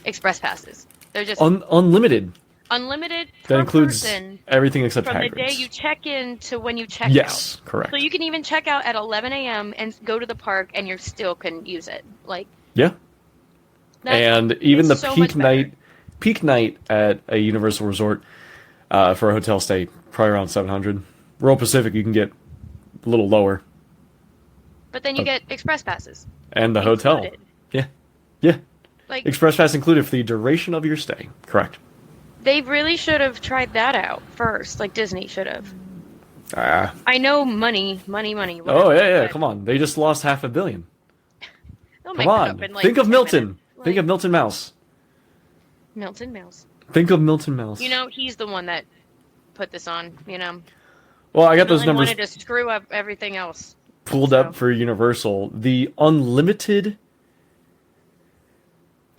express passes. They're just Unlimited. unlimited That per includes person everything except from the Hagrid's. day you check in to when you check out. Yes, correct. So you can even check out at 11 a.m. and go to the park, and you still can use it. Like Yeah. that's, And even the it's so much peak night at a Universal Resort for a hotel stay, probably around 700. Royal Pacific, you can get a little lower. But then you get express passes. And the hotel. Included. Yeah. Yeah. Like Express Pass included for the duration of your stay. Correct. they really should have tried that out first. Like Disney should have. Ah. I know money. Oh, Whatever, yeah. but Come on. They just lost $500 million. they'll Come make that on. up in, like, Think of 10 Milton. minutes. Think Like, of Milton Mouse. Milton Mills. Think of Milton Mouse. You know, he's the one that put this on. You know, well, I got those Milton numbers wanted to screw up everything else. pulled So- up for Universal. The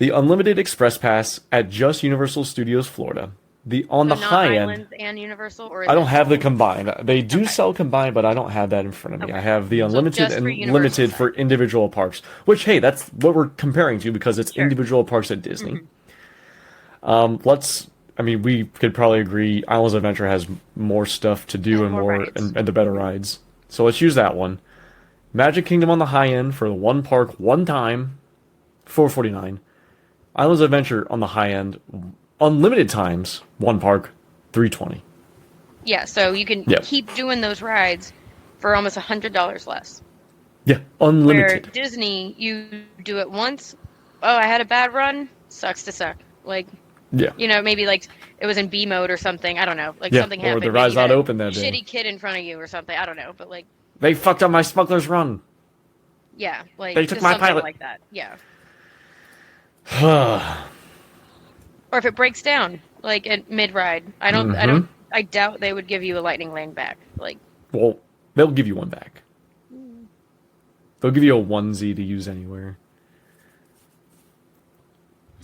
unlimited Express Pass at just Universal Studios Florida. The on So the not high Islands end. and Universal, or is I don't it have the all- combined. They do Okay. sell combined, but I don't have that in front of me. Okay. I have the So unlimited just and for Universal limited side. for individual parks. Which, hey, that's what we're comparing to because it's Sure. individual parks at Disney. We could probably agree Islands of Adventure has more stuff to do And and more more rides. and the better rides. So let's use that one. Magic Kingdom on the high end for the one park one time, $449. Islands of Adventure on the high end, unlimited times, one park, $320. Yeah, so you can Yeah. keep doing those rides for almost $100 less. Yeah, Where unlimited. Disney, you do it once. Oh, I had a bad run. Sucks to suck. Like, Yeah. you know, maybe like it was in B mode or something. I don't know. Like Yeah, something or happened. the maybe ride's you had not a open that day. Shitty kid in front of you or something. I don't know. But like, They fucked up my smuggler's run. yeah, like They took just my something pilot. like that. Yeah. well, Or if it breaks down, like at mid ride, I doubt they would give you a lightning lane back. Like, they'll give you one back. They'll give you a onesie to use anywhere.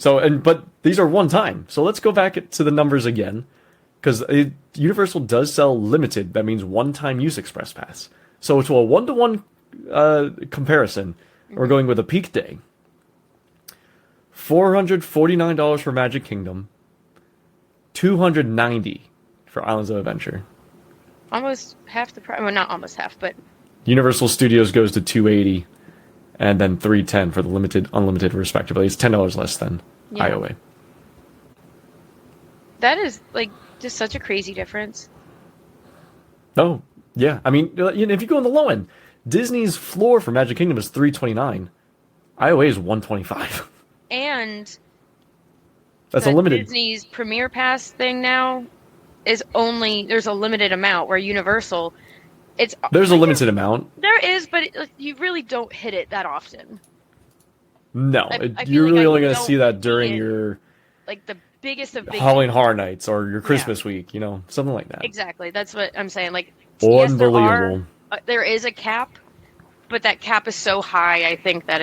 But these are one time. So let's go back to the numbers again. Because Universal does sell limited. That means one-time use Express Pass. So to a one-to-one comparison, we're going with a peak day. $449 for Magic Kingdom. $290 for Islands of Adventure. almost half the price. Well, not almost half, but Universal Studios goes to $280, and then $310 for the limited, unlimited, respectively. It's $10 less than Yeah. IOA. that is like just such a crazy difference. Oh, yeah. I mean, if you go on the low end, Disney's floor for Magic Kingdom is $329. IOA is $125. And That's the unlimited. Disney's Premier Pass thing now is only there's a limited amount. Where Universal, There's a limited amount. there is, but you really don't hit it that often. No, I feel you're like really I only going to don't see that see during it. your Like the biggest of big Halloween Horror Nights or your Christmas week, something like that. Exactly. That's what I'm saying. Like, yes, Unbelievable. there is a cap, but that cap is so high. I think that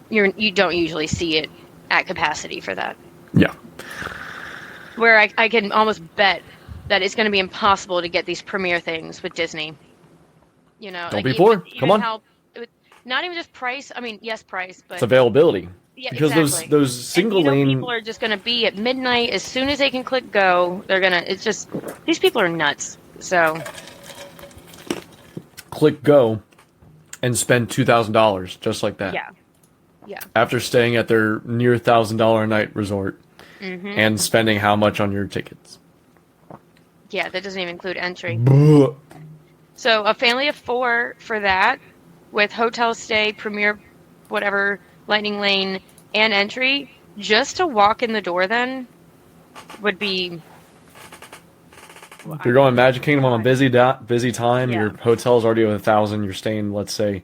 you don't usually see it at capacity for that. Yeah. Where I can almost bet that it's going to be impossible to get these premiere things with Disney. Don't be poor. Come on. Not even just price. I mean, yes, price, but It's availability. yeah, Because exactly. those single and, lane people are just going to be at midnight as soon as they can click go. They're gonna. It's just these people are nuts. So click go and spend $2,000 just like that. yeah. After staying at their near $1,000 a night resort Mm-hmm. and spending how much on your tickets? Yeah, that doesn't even include entry. Buh. So a family of 4 for that, with hotel stay, premier, whatever, Lightning Lane, and entry, just to walk in the door then would be... If you're going Magic Kingdom on a busy time, Yeah. your hotel's already with 1,000. You're staying, let's say,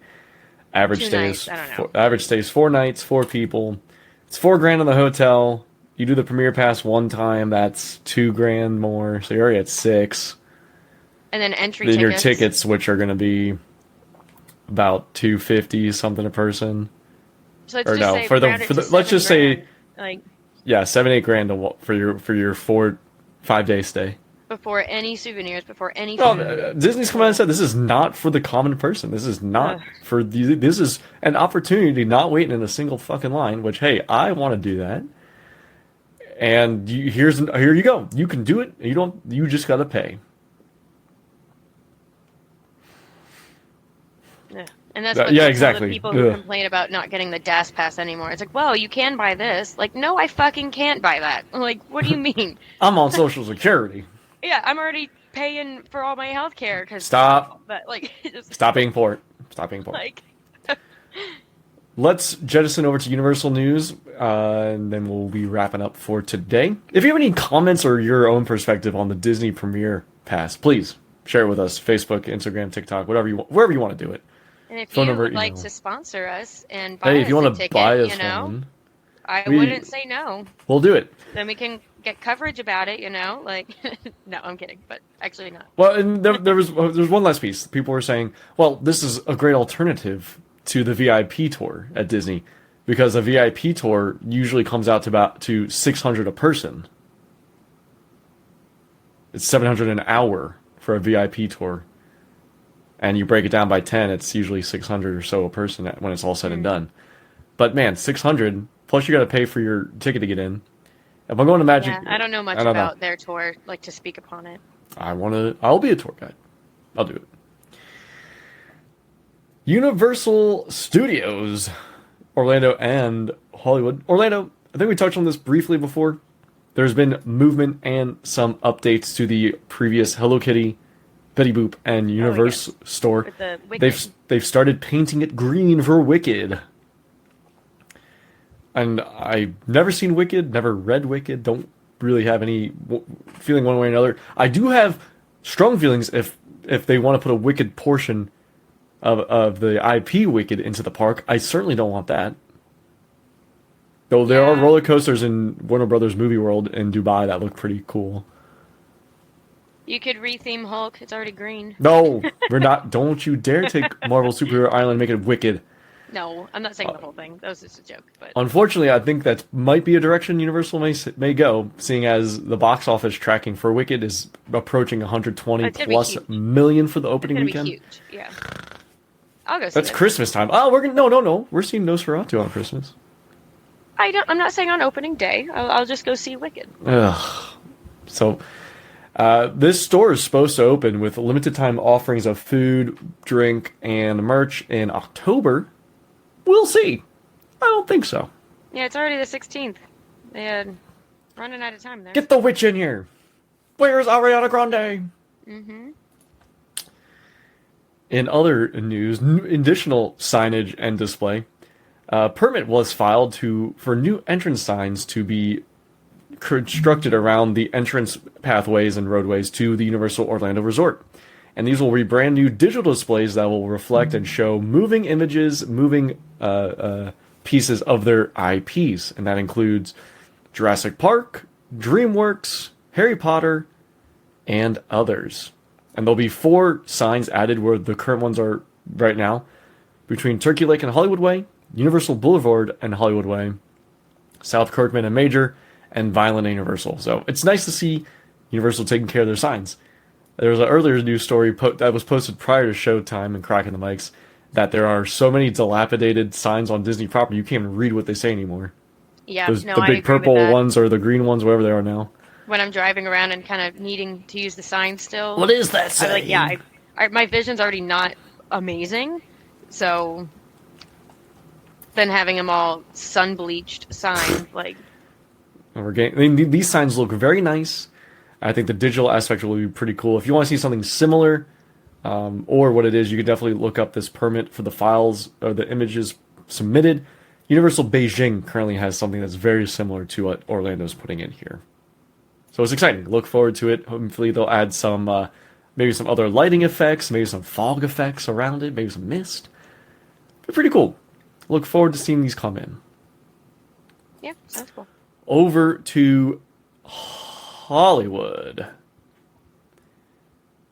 average 2 stays. nights, I don't know. Average stays 4 nights, 4 people. It's $4,000 in the hotel. You do the Premier Pass one time, that's $2,000 more. So you're already at 6. And then entry Then tickets. your tickets, which are going to be about $250 something a person. So let's Or just no, say for the round it to let's just say $7,000. Like, yeah, $7-8,000 for your 5-day stay. before any souvenirs, before any Well, food. Disney's come out and said this is not for the common person. This is not Ugh. for the. This is an opportunity not waiting in a single fucking line. Which, hey, I want to do that. And here you go. You can do it. You just got to pay. Yeah. And that's Yeah, what some exactly. of the people who Ugh. complain about not getting the DAS pass anymore. It's like, well, you can buy this. Like, no, I fucking can't buy that. Like, what do you mean? I'm on Social Security. Yeah, I'm already paying for all my health care. Stop. But, like, just, Stop paying for it. Stop paying for it. like... Let's jettison over to Universal News, and then we'll be wrapping up for today. If you have any comments or your own perspective on the Disney Premiere Pass, please share it with us. Facebook, Instagram, TikTok, wherever you want to do it. And if Phone you number, would like email. to sponsor us and buy Hey, us if you a want to ticket, buy us you know, one, I we- wouldn't say no. we'll do it. Then we can get coverage about it, you know? Like, no, I'm kidding, but actually not. Well, and there was one last piece. People were saying, well, this is a great alternative to the VIP tour at Disney, because a VIP tour usually comes out to about $600 a person. It's $700 an hour for a VIP tour. And you break it down by 10, it's usually $600 or so a person when it's all said and done. But man, $600 plus you got to pay for your ticket to get in. If I'm going to Magic, Yeah, I don't know much I don't know. about their tour, like, to speak upon it. I'll be a tour guide. I'll do it. Universal Studios, Orlando and Hollywood. Orlando, I think we touched on this briefly before. There's been movement and some updates to the previous Hello Kitty, Betty Boop, and Universe store. With the Wicked. They've started painting it green for Wicked. And I've never seen Wicked, never read Wicked, don't really have any feeling one way or another. I do have strong feelings if they want to put a Wicked portion of the IP Wicked into the park. I certainly don't want that. Though there are Yeah. roller coasters in Warner Brothers Movie World in Dubai that look pretty cool. You could retheme Hulk. It's already green. No, we're not. Don't you dare take Marvel Superhero Island and make it Wicked. No, I'm not saying the whole thing. That was just a joke. But Unfortunately, I think that might be a direction Universal may go, seeing as the box office tracking for Wicked is approaching 120 It's gonna be plus huge. million for the it's opening gonna weekend. be huge. Yeah, I'll go see That's it. Christmas time. Oh, we're gonna no. We're seeing Nosferatu on Christmas. I'm not saying on opening day. I'll just go see Wicked. Ugh. So, this store is supposed to open with limited time offerings of food, drink, and merch in October. We'll see. I don't think so. Yeah, it's already the 16th. Yeah, running out of time there. Get the witch in here. Where's Ariana Grande? Mm-hmm. In other news, additional signage and display. Permit was filed for new entrance signs to be constructed around the entrance pathways and roadways to the Universal Orlando Resort. And these will be brand new digital displays that will reflect and show moving images, moving pieces of their IPs. And that includes Jurassic Park, DreamWorks, Harry Potter, and others. And there'll be 4 signs added where the current ones are right now, between Turkey Lake and Hollywood Way, Universal Boulevard and Hollywood Way, South Kirkman and Major, and Violent and Universal. So it's nice to see Universal taking care of their signs. There was an earlier news story that was posted prior to Showtime and Cracking the Mics that there are so many dilapidated signs on Disney property you can't even read what they say anymore. Yeah, Those, no, the I big agree with purple that. ones or the green ones, whatever they are now. When I'm driving around and kind of needing to use the sign still. What is that I'm saying? like, yeah, my vision's already not amazing, so then having them all sun bleached signs, like, And these signs look very nice. I think the digital aspect will be pretty cool. If you want to see something similar, or what it is, you could definitely look up this permit for the files or the images submitted. Universal Beijing currently has something that's very similar to what Orlando's putting in here. So it's exciting. Look forward to it. Hopefully they'll add some, maybe some other lighting effects, maybe some fog effects around it, maybe some mist. But pretty cool. Look forward to seeing these come in. Yeah, sounds cool. Over to Hollywood.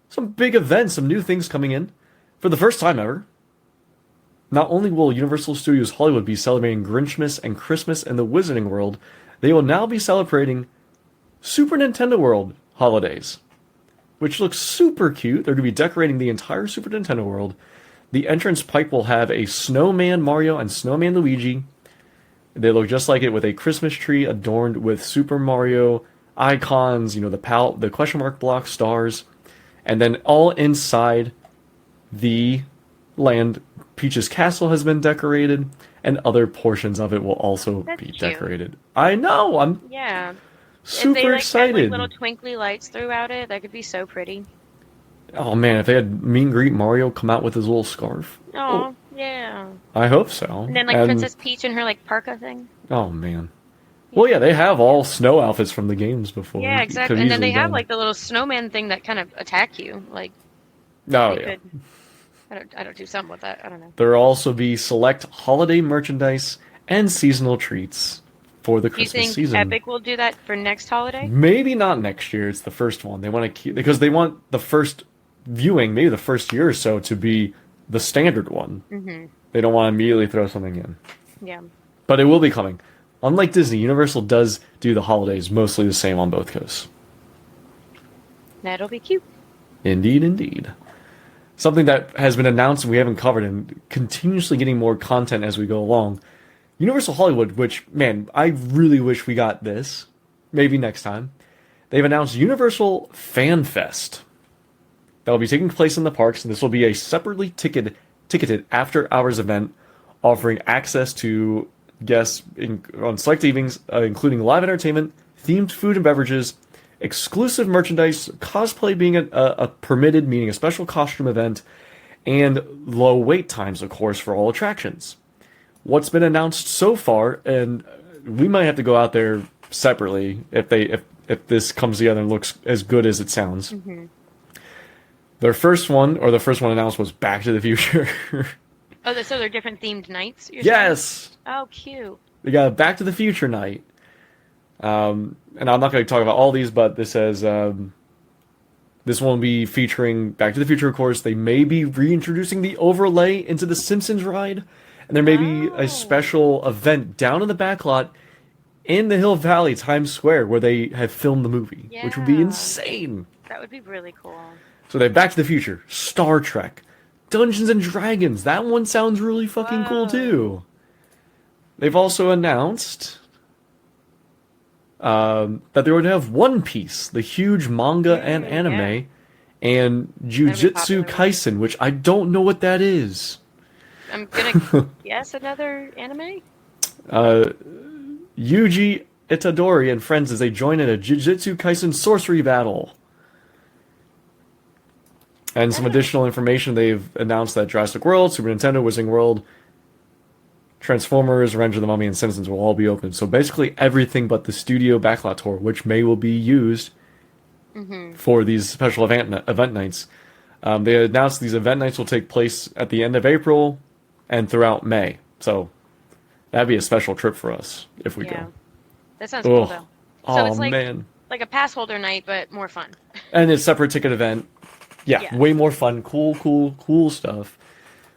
Some big events, some new things coming in. For the first time ever, not only will Universal Studios Hollywood be celebrating Grinchmas and Christmas in the Wizarding World, they will now be celebrating Super Nintendo World holidays, which looks super cute. They're going to be decorating the entire Super Nintendo World. The entrance pipe will have a Snowman Mario and Snowman Luigi. They look just like it, with a Christmas tree adorned with Super Mario icons, the question mark block stars. And then all inside the land, Peach's castle has been decorated, and other portions of it will also be decorated. I know, I'm super if they, excited. Had, little twinkly lights throughout it, that could be so pretty. Oh man, if they had Meet and Greet Mario come out with his little scarf. Oh, yeah. I hope so. And then Princess Peach and her parka thing. Oh man. Well, yeah, they have all snow outfits from the games before. Yeah, exactly. And then they have the little snowman thing that kind of attack you. I don't do something with that. I don't know. There will also be select holiday merchandise and seasonal treats for the Christmas season. Do you think Epic will do that for next holiday? Maybe not next year. It's the first one. They want to keep, because they want the first viewing, maybe the first year or so, to be the standard one. Mm-hmm. They don't want to immediately throw something in. Yeah. But it will be coming. Unlike Disney, Universal does do the holidays mostly the same on both coasts. That'll be cute. Indeed, indeed. Something that has been announced and we haven't covered, and continuously getting more content as we go along. Universal Hollywood, which, man, I really wish we got this. Maybe next time. They've announced Universal Fan Fest. That will be taking place in the parks, and this will be a separately ticketed after-hours event offering access to guests on select evenings, including live entertainment, themed food and beverages, exclusive merchandise, cosplay being a permitted, meaning a special costume event, and low wait times, of course, for all attractions. What's been announced so far, and we might have to go out there separately if this comes together and looks as good as it sounds. Mm-hmm. The first one announced was Back to the Future. Oh, so they're different themed nights? Yes! Saying? Oh, cute. We got a Back to the Future night. And I'm not going to talk about all these, but this says this one will be featuring Back to the Future, of course. They may be reintroducing the overlay into the Simpsons ride. And there may be a special event down in the backlot in the Hill Valley, Times Square, where they have filmed the movie, which would be insane. That would be really cool. So they have Back to the Future, Star Trek, Dungeons and Dragons. That one sounds really fucking cool, too. They've also announced that they're going to have One Piece, the huge manga and anime, and Jujutsu Kaisen, which I don't know what that is. I'm gonna guess another anime? Yuji Itadori and friends as they join in a Jujutsu Kaisen sorcery battle. And some additional information, they've announced that Jurassic World, Super Nintendo, Wizarding World, Transformers, Revenge of the Mummy, and Simpsons will all be open. So basically everything but the studio backlot tour, which will be used for these special event nights. They announced these event nights will take place at the end of April and throughout May. So that'd be a special trip for us if we go. That sounds cool, though. So it's like a pass holder night, but more fun. And it's a separate ticket event. Yeah, way more fun. Cool stuff.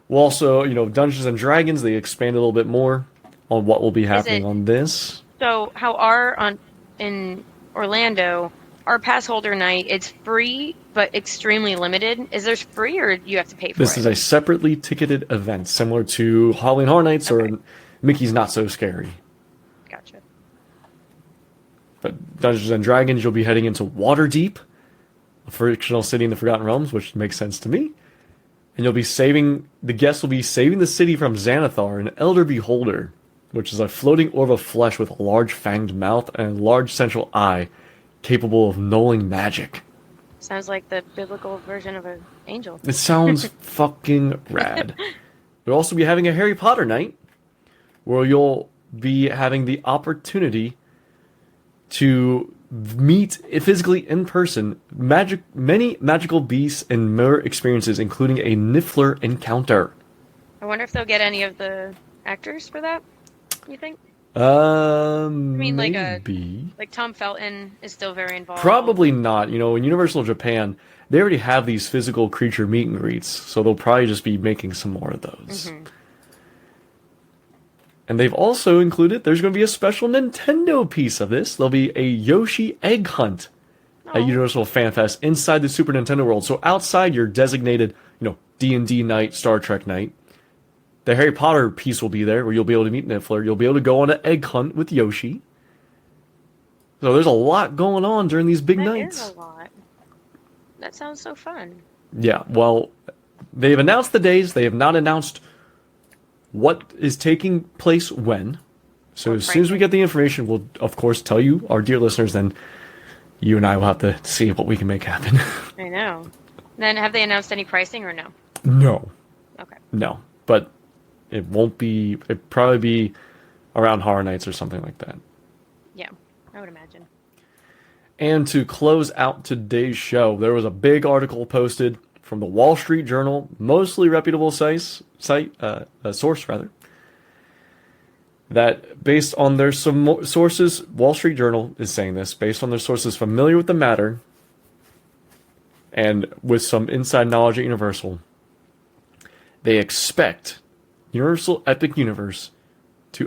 We'll also, Dungeons and Dragons, they expand a little bit more on what will be happening on this. So how in Orlando, our pass holder night, it's free, but extremely limited. Is there free, or do you have to pay for it? This is a separately ticketed event, similar to Halloween Horror Nights or Mickey's Not So Scary. Gotcha. But Dungeons and Dragons, you'll be heading into Waterdeep, a fictional city in the Forgotten Realms, which makes sense to me. And the guests will be saving the city from Xanathar, an elder beholder, which is a floating orb of flesh with a large fanged mouth and a large central eye, capable of nulling magic. Sounds like the biblical version of an angel. It sounds fucking rad. We'll also be having a Harry Potter night, where you'll be having the opportunity to meet physically in person many magical beasts and mirror experiences, including a Niffler encounter. I wonder if they'll get any of the actors for that. You think? Maybe. Like Tom Felton is still very involved. Probably not. You know, in Universal Japan, they already have these physical creature meet and greets, so they'll probably just be making some more of those. Mm-hmm. And they've also included, there's going to be a special Nintendo piece of this. There'll be a Yoshi egg hunt at Universal Fan Fest inside the Super Nintendo world. So outside your designated, D&D night, Star Trek night, the Harry Potter piece will be there, where you'll be able to meet Niffler. You'll be able to go on an egg hunt with Yoshi. So there's a lot going on during these big nights. That is a lot. That sounds so fun. Yeah, well, they've announced the days. They have not announced what is taking place when. So as soon as we get the information, we'll, of course, tell you, our dear listeners, then you and I will have to see what we can make happen. I know. Then have they announced any pricing or no? No. Okay. No, but it won't be, it'd probably be around Horror Nights or something like that. Yeah, I would imagine. And to close out today's show, there was a big article posted from the Wall Street Journal, mostly reputable source, that based on their sources, Wall Street Journal is saying this, based on their sources familiar with the matter, and with some inside knowledge at Universal, they expect Universal Epic Universe to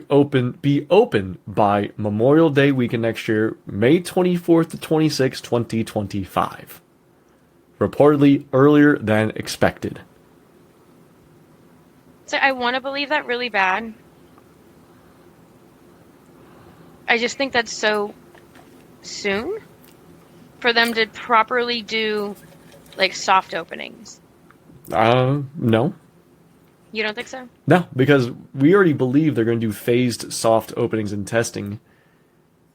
be open by Memorial Day weekend next year, May 24th to 26th, 2025. Reportedly earlier than expected. So I want to believe that really bad. I just think that's so soon for them to properly do like soft openings. No. You don't think so? No, because we already believe they're going to do phased soft openings and testing,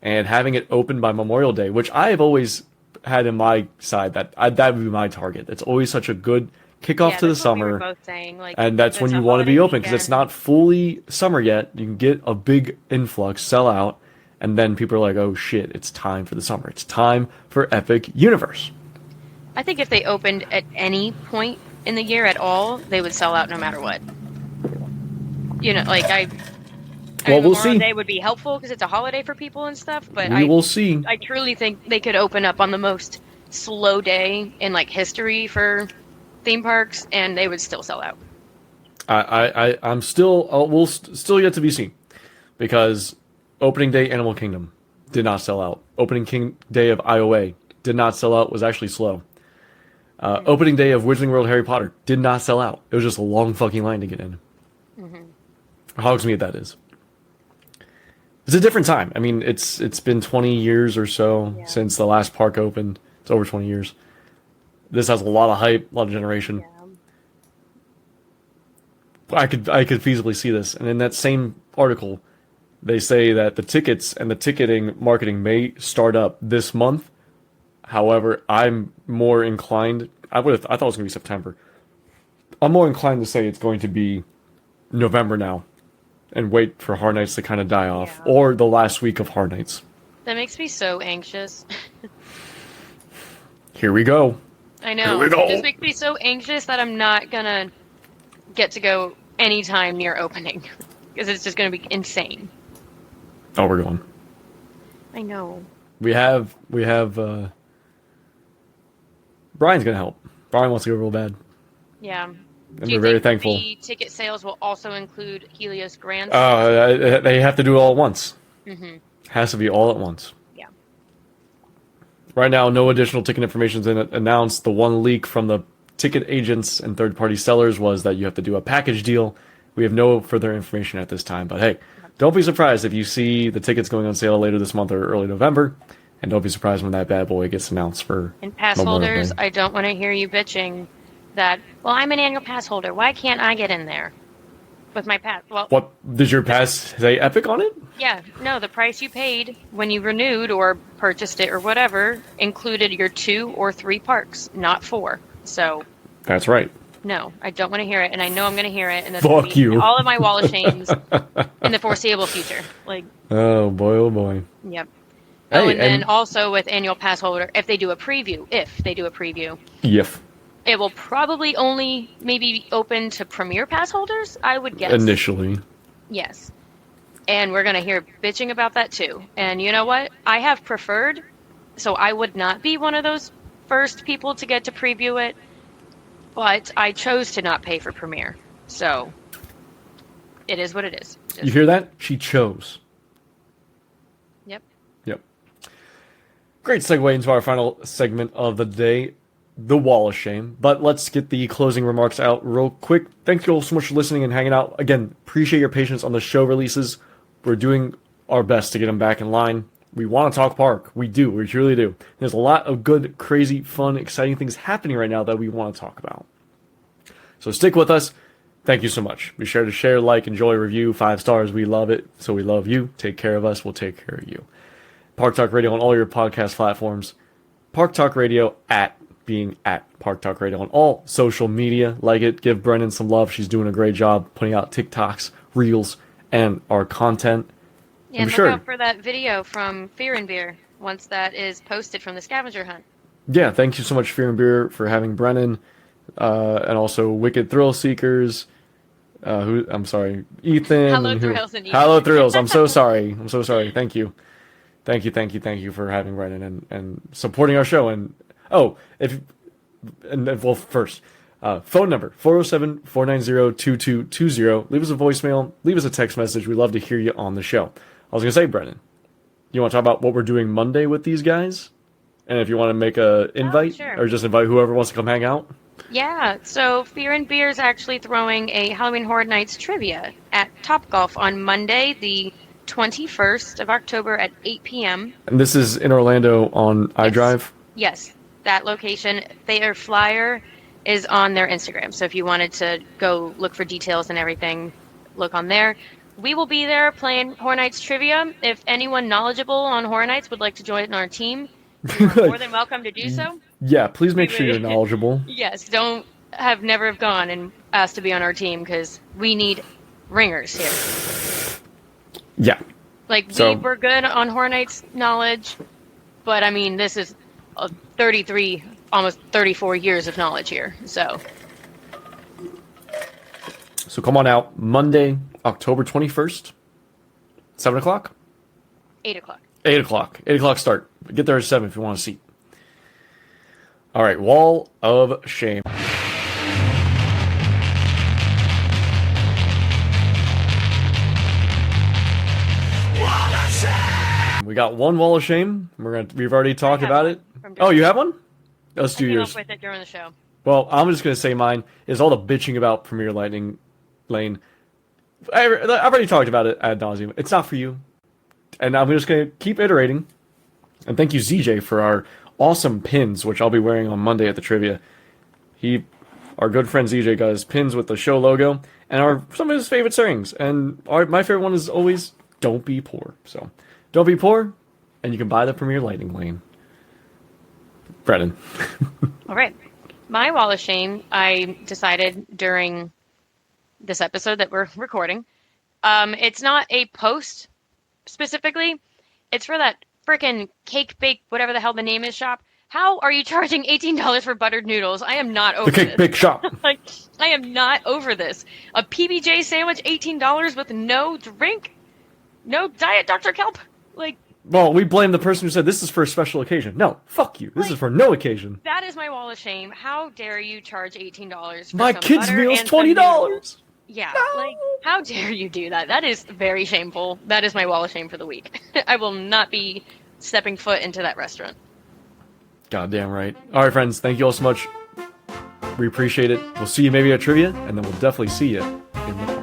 and having it open by Memorial Day, which I have always had in my side that would be my target. It's always such a good kickoff to the summer, we were both saying, like, and that's when you want to be open because it's not fully summer yet. You can get a big influx, sell out, and then people are like, "Oh shit, it's time for the summer. It's time for Epic Universe." I think if they opened at any point in the year at all, they would sell out no matter what. We'll see. Memorial Day would be helpful because it's a holiday for people and stuff, but we will see. I truly think they could open up on the most slow day in like history for theme parks, and they would still sell out. I'm still we'll still yet to be seen, because opening day Animal Kingdom did not sell out. Opening day of IOA did not sell out. Was actually slow. Opening day of Wizarding World Harry Potter did not sell out. It was just a long fucking line to get in. Hogsmeade, that is. It's a different time. I mean, it's been 20 years or so since the last park opened. It's over 20 years. This has a lot of hype, a lot of generation. I could feasibly see this. And in that same article, they say that the tickets and the ticketing marketing may start up this month. However, I'm more inclined. I thought it was going to be September. I'm more inclined to say it's going to be November now, and wait for Horror Nights to kind of die off, or the last week of Horror Nights. That makes me so anxious. Here we go. I know. It just makes me so anxious that I'm not gonna get to go anytime near opening, because it's just gonna be insane. Oh, we're going. I know. We have. Brian's gonna help. Brian wants to go real bad. Yeah. And we're very thankful. The ticket sales will also include Helios Grand? They have to do it all at once. Has to be all at once. Yeah. Right now, no additional ticket information is announced. The one leak from the ticket agents and third-party sellers was that you have to do a package deal. We have no further information at this time. But hey, don't be surprised if you see the tickets going on sale later this month or early November. And don't be surprised when that bad boy gets announced for And pass Memorial holders, Day. I don't want to hear you bitching that, well, I'm an annual pass holder. Why can't I get in there with my pass? Well, What, did your pass say Epic on it? yeah, no, the price you paid when you renewed or purchased it or whatever included your 2 or 3 parks, not 4. So That's right. No, I don't want to hear it, and I know I'm going to hear it, and that's going to Fuck be you. all of my wall of shames in the foreseeable future. Like, Oh boy, oh boy. yep. Hey, Oh, and then and- also with annual pass holder, if they do a preview, Yif. it will probably only maybe be open to premier pass holders, I would guess. Initially. Yes. And we're going to hear bitching about that too. And you know what? I have preferred, so I would not be one of those first people to get to preview it, but I chose to not pay for premiere. So it is what it is. You hear that? She chose. Yep. Yep. Great segue into our final segment of the day, the Wall of Shame. But let's get the closing remarks out real quick. Thank you all so much for listening and hanging out. Again, appreciate your patience on the show releases. We're doing our best to get them back in line. We want to talk park. We do. We truly do. There's a lot of good, crazy, fun, exciting things happening right now that we want to talk about. So stick with us. Thank you so much. Be sure to share, like, enjoy, review. 5 stars. We love it. So we love you. Take care of us. We'll take care of you. Park Talk Radio on all your podcast platforms. Park Talk Radio being at Park Talk Radio on all social media. Like it. Give Brennan some love. She's doing a great job putting out TikToks, Reels, and our content. Yeah, and look out for that video from Fear and Beer once that is posted from the scavenger hunt. Yeah, thank you so much, Fear and Beer, for having Brennan, and also Wicked Thrill Seekers. I'm sorry, Ethan. Hello Thrills and Ethan. Hello Thrills. I'm so sorry. I'm so sorry. Thank you for having Brennan and supporting our show. And first, phone number 407-490-2220. Leave us a voicemail. Leave us a text message. We'd love to hear you on the show. I was gonna say, Brennan, you want to talk about what we're doing Monday with these guys? And if you want to make a invite, sure. or just invite whoever wants to come hang out. Yeah, so Fear and Beer is actually throwing a Halloween Horror Nights trivia at Topgolf on Monday, the 21st of October at 8 p.m. And this is in Orlando on iDrive? Yes, that location. Their flyer is on their Instagram, so if you wanted to go look for details and everything, look on there. We will be there playing Horror Nights trivia. If anyone knowledgeable on Horror Nights would like to join our team, you're more than welcome to do so. Yeah, please make sure you're knowledgeable. Yes, never have gone and asked to be on our team because we need ringers here. Yeah. We're good on Horror Nights knowledge, but I mean, this is 33, almost 34 years of knowledge here, so. So come on out, Monday, October 21st, 7 o'clock? 8 o'clock. 8 o'clock. 8 o'clock start. Get there at 7 if you want a seat. All right, Wall of Shame. We got one Wall of Shame. We've already talked about it. Oh, you have one? Let's do yours. With it during the show. Well, I'm just going to say mine is all the bitching about Premier Lightning Lane. I've already talked about it ad nauseum. It's not for you. And I'm just going to keep iterating. And thank you, ZJ, for our awesome pins, which I'll be wearing on Monday at the trivia. Our good friend ZJ got his pins with the show logo and some of his favorite sayings. And my favorite one is always, don't be poor. So, don't be poor, and you can buy the Premier Lightning Lane. Brennan. All right. My Wall of Shame, I decided during this episode that we're recording. It's not a post specifically. It's for that frickin' Cake Bake, whatever the hell the name is, shop. How are you charging $18 for buttered noodles? I am not over this. The Cake Bake shop. I am not over this. A PBJ sandwich, $18 with no drink? No Diet Dr. Kelp? Well, we blame the person who said this is for a special occasion. No, fuck you. This is for no occasion. That is my Wall of Shame. How dare you charge $18 for my some kids' butter meal is and some $20. noodles? Yeah, No. how dare you do that? That is very shameful. That is my Wall of Shame for the week. I will not be stepping foot into that restaurant. Goddamn right. All right, friends. Thank you all so much. We appreciate it. We'll see you maybe at trivia, and then we'll definitely see you in the